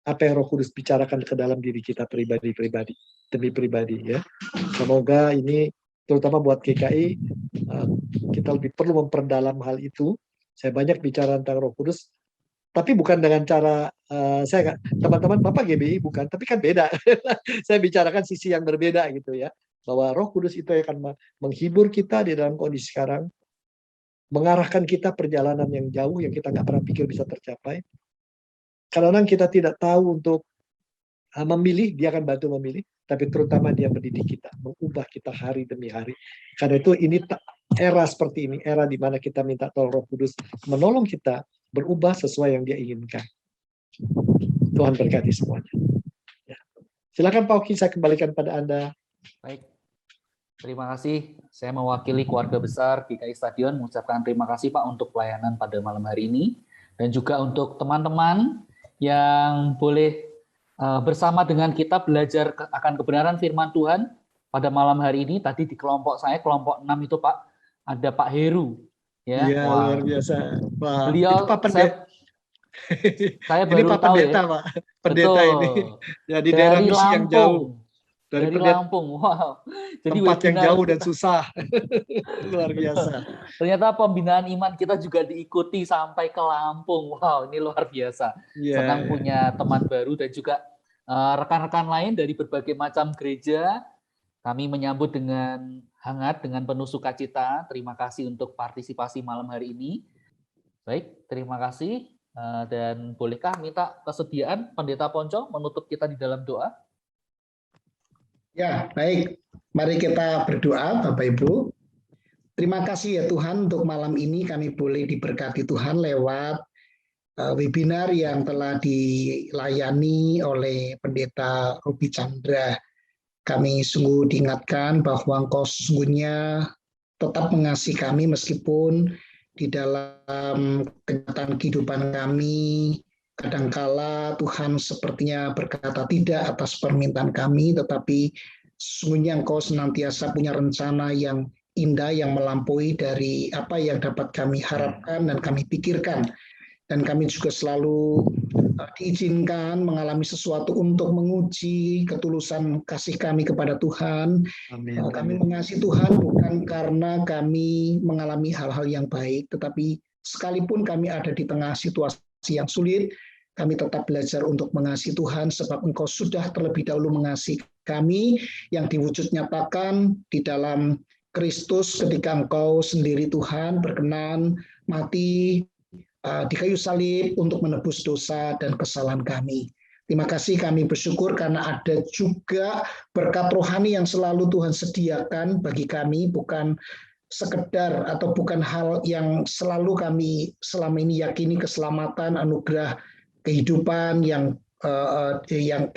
Speaker 3: apa yang Roh Kudus bicarakan ke dalam diri kita pribadi-pribadi, demi pribadi ya. Semoga ini terutama buat GKI kita lebih perlu memperdalam hal itu. Saya banyak bicara tentang Roh Kudus, tapi bukan dengan cara saya teman-teman Bapak GBI bukan, tapi kan beda. Saya bicarakan sisi yang berbeda gitu ya. Bahwa Roh Kudus itu akan menghibur kita di dalam kondisi sekarang, mengarahkan kita perjalanan yang jauh yang kita nggak pernah pikir bisa tercapai. Kadang-kadang kita tidak tahu untuk memilih, dia akan bantu memilih, tapi terutama dia mendidik kita, mengubah kita hari demi hari. Karena itu ini era seperti ini, era di mana kita minta tolong Roh Kudus menolong kita berubah sesuai yang dia inginkan. Tuhan berkati semuanya. Ya. Silakan Pak Oki, saya kembalikan pada Anda.
Speaker 2: Baik. Terima kasih. Saya mewakili keluarga besar GKI Stadion mengucapkan terima kasih Pak untuk pelayanan pada malam hari ini. Dan juga untuk teman-teman yang boleh bersama dengan kita belajar akan kebenaran firman Tuhan pada malam hari ini. Tadi di kelompok saya, kelompok 6 itu Pak, ada Pak Heru. Ya,
Speaker 3: iya, luar biasa. Wah,
Speaker 2: beliau,
Speaker 3: itu Pak Pendeta.
Speaker 2: saya
Speaker 3: ini
Speaker 2: baru
Speaker 3: Pak
Speaker 2: tahu
Speaker 3: Pendeta,
Speaker 2: ya.
Speaker 3: Pak. Pendeta
Speaker 2: betul.
Speaker 3: ini. Ya, di daerah misi yang jauh.
Speaker 2: Dari Lampung, wow. Jadi
Speaker 3: tempat yang jauh
Speaker 2: kita,
Speaker 3: dan susah. Luar biasa.
Speaker 2: Ternyata pembinaan iman kita juga diikuti sampai ke Lampung. Wow, ini luar biasa. Senang punya teman baru dan juga rekan-rekan lain dari berbagai macam gereja. Kami menyambut dengan hangat, dengan penuh sukacita. Terima kasih untuk partisipasi malam hari ini. Baik, terima kasih. Dan bolehkah minta kesediaan Pendeta Ponco menutup kita di dalam doa?
Speaker 6: Ya, baik. Mari kita berdoa, Bapak Ibu. Terima kasih ya Tuhan untuk malam ini kami boleh diberkati Tuhan lewat webinar yang telah dilayani oleh Pendeta Robi Chandra. Kami sungguh diingatkan bahwa Engkau sesungguhnya tetap mengasihi kami meskipun di dalam kenyataan kehidupan kami Kadangkala Tuhan sepertinya berkata tidak atas permintaan kami, tetapi sesungguhnya Engkau senantiasa punya rencana yang indah, yang melampaui dari apa yang dapat kami harapkan dan kami pikirkan. Dan kami juga selalu diizinkan mengalami sesuatu untuk menguji ketulusan kasih kami kepada Tuhan.
Speaker 3: Amin.
Speaker 6: Kami mengasihi Tuhan bukan karena kami mengalami hal-hal yang baik, tetapi sekalipun kami ada di tengah situasi yang sulit, kami tetap belajar untuk mengasihi Tuhan, sebab Engkau sudah terlebih dahulu mengasihi kami, yang diwujud nyatakan di dalam Kristus ketika Engkau sendiri Tuhan berkenan mati di kayu salib untuk menebus dosa dan kesalahan kami. Terima kasih, kami bersyukur karena ada juga berkat rohani yang selalu Tuhan sediakan bagi kami, bukan sekedar atau bukan hal yang selalu kami selama ini yakini, keselamatan, anugerah kehidupan yang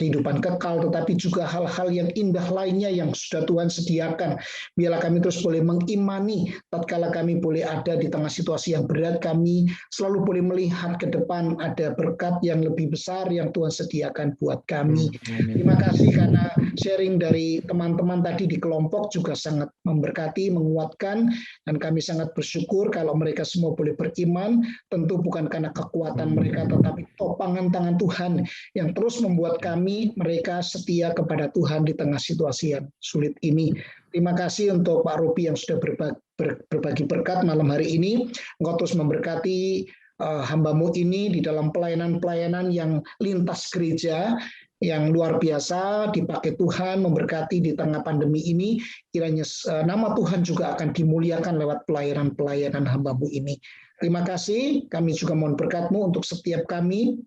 Speaker 6: kehidupan kekal, tetapi juga hal-hal yang indah lainnya yang sudah Tuhan sediakan. Biarlah kami terus boleh mengimani tatkala kami boleh ada di tengah situasi yang berat, kami selalu boleh melihat ke depan ada berkat yang lebih besar yang Tuhan sediakan buat kami. Terima kasih karena sharing dari teman-teman tadi di kelompok juga sangat memberkati, menguatkan, dan kami sangat bersyukur kalau mereka semua boleh beriman, tentu bukan karena kekuatan mereka, tetapi topangan tangan Tuhan yang terus membuat kami, mereka setia kepada Tuhan di tengah situasi yang sulit ini. Terima kasih untuk Pak Robi yang sudah berbagi berkat malam hari ini. Engkau terus memberkati hamba-Mu ini di dalam pelayanan-pelayanan yang lintas gereja, yang luar biasa, dipakai Tuhan memberkati di tengah pandemi ini. Kiranya nama Tuhan juga akan dimuliakan lewat pelayanan-pelayanan hamba-Mu ini. Terima kasih, kami juga mohon berkat-Mu untuk setiap kami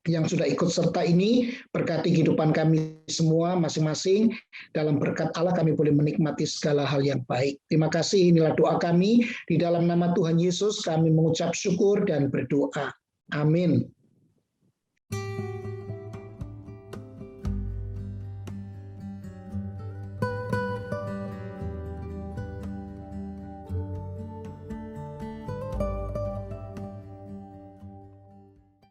Speaker 6: yang sudah ikut serta ini, berkati kehidupan kami semua masing-masing. Dalam berkat Allah kami boleh menikmati segala hal yang baik. Terima kasih, inilah doa kami. Di dalam nama Tuhan Yesus kami mengucap syukur dan berdoa. Amin.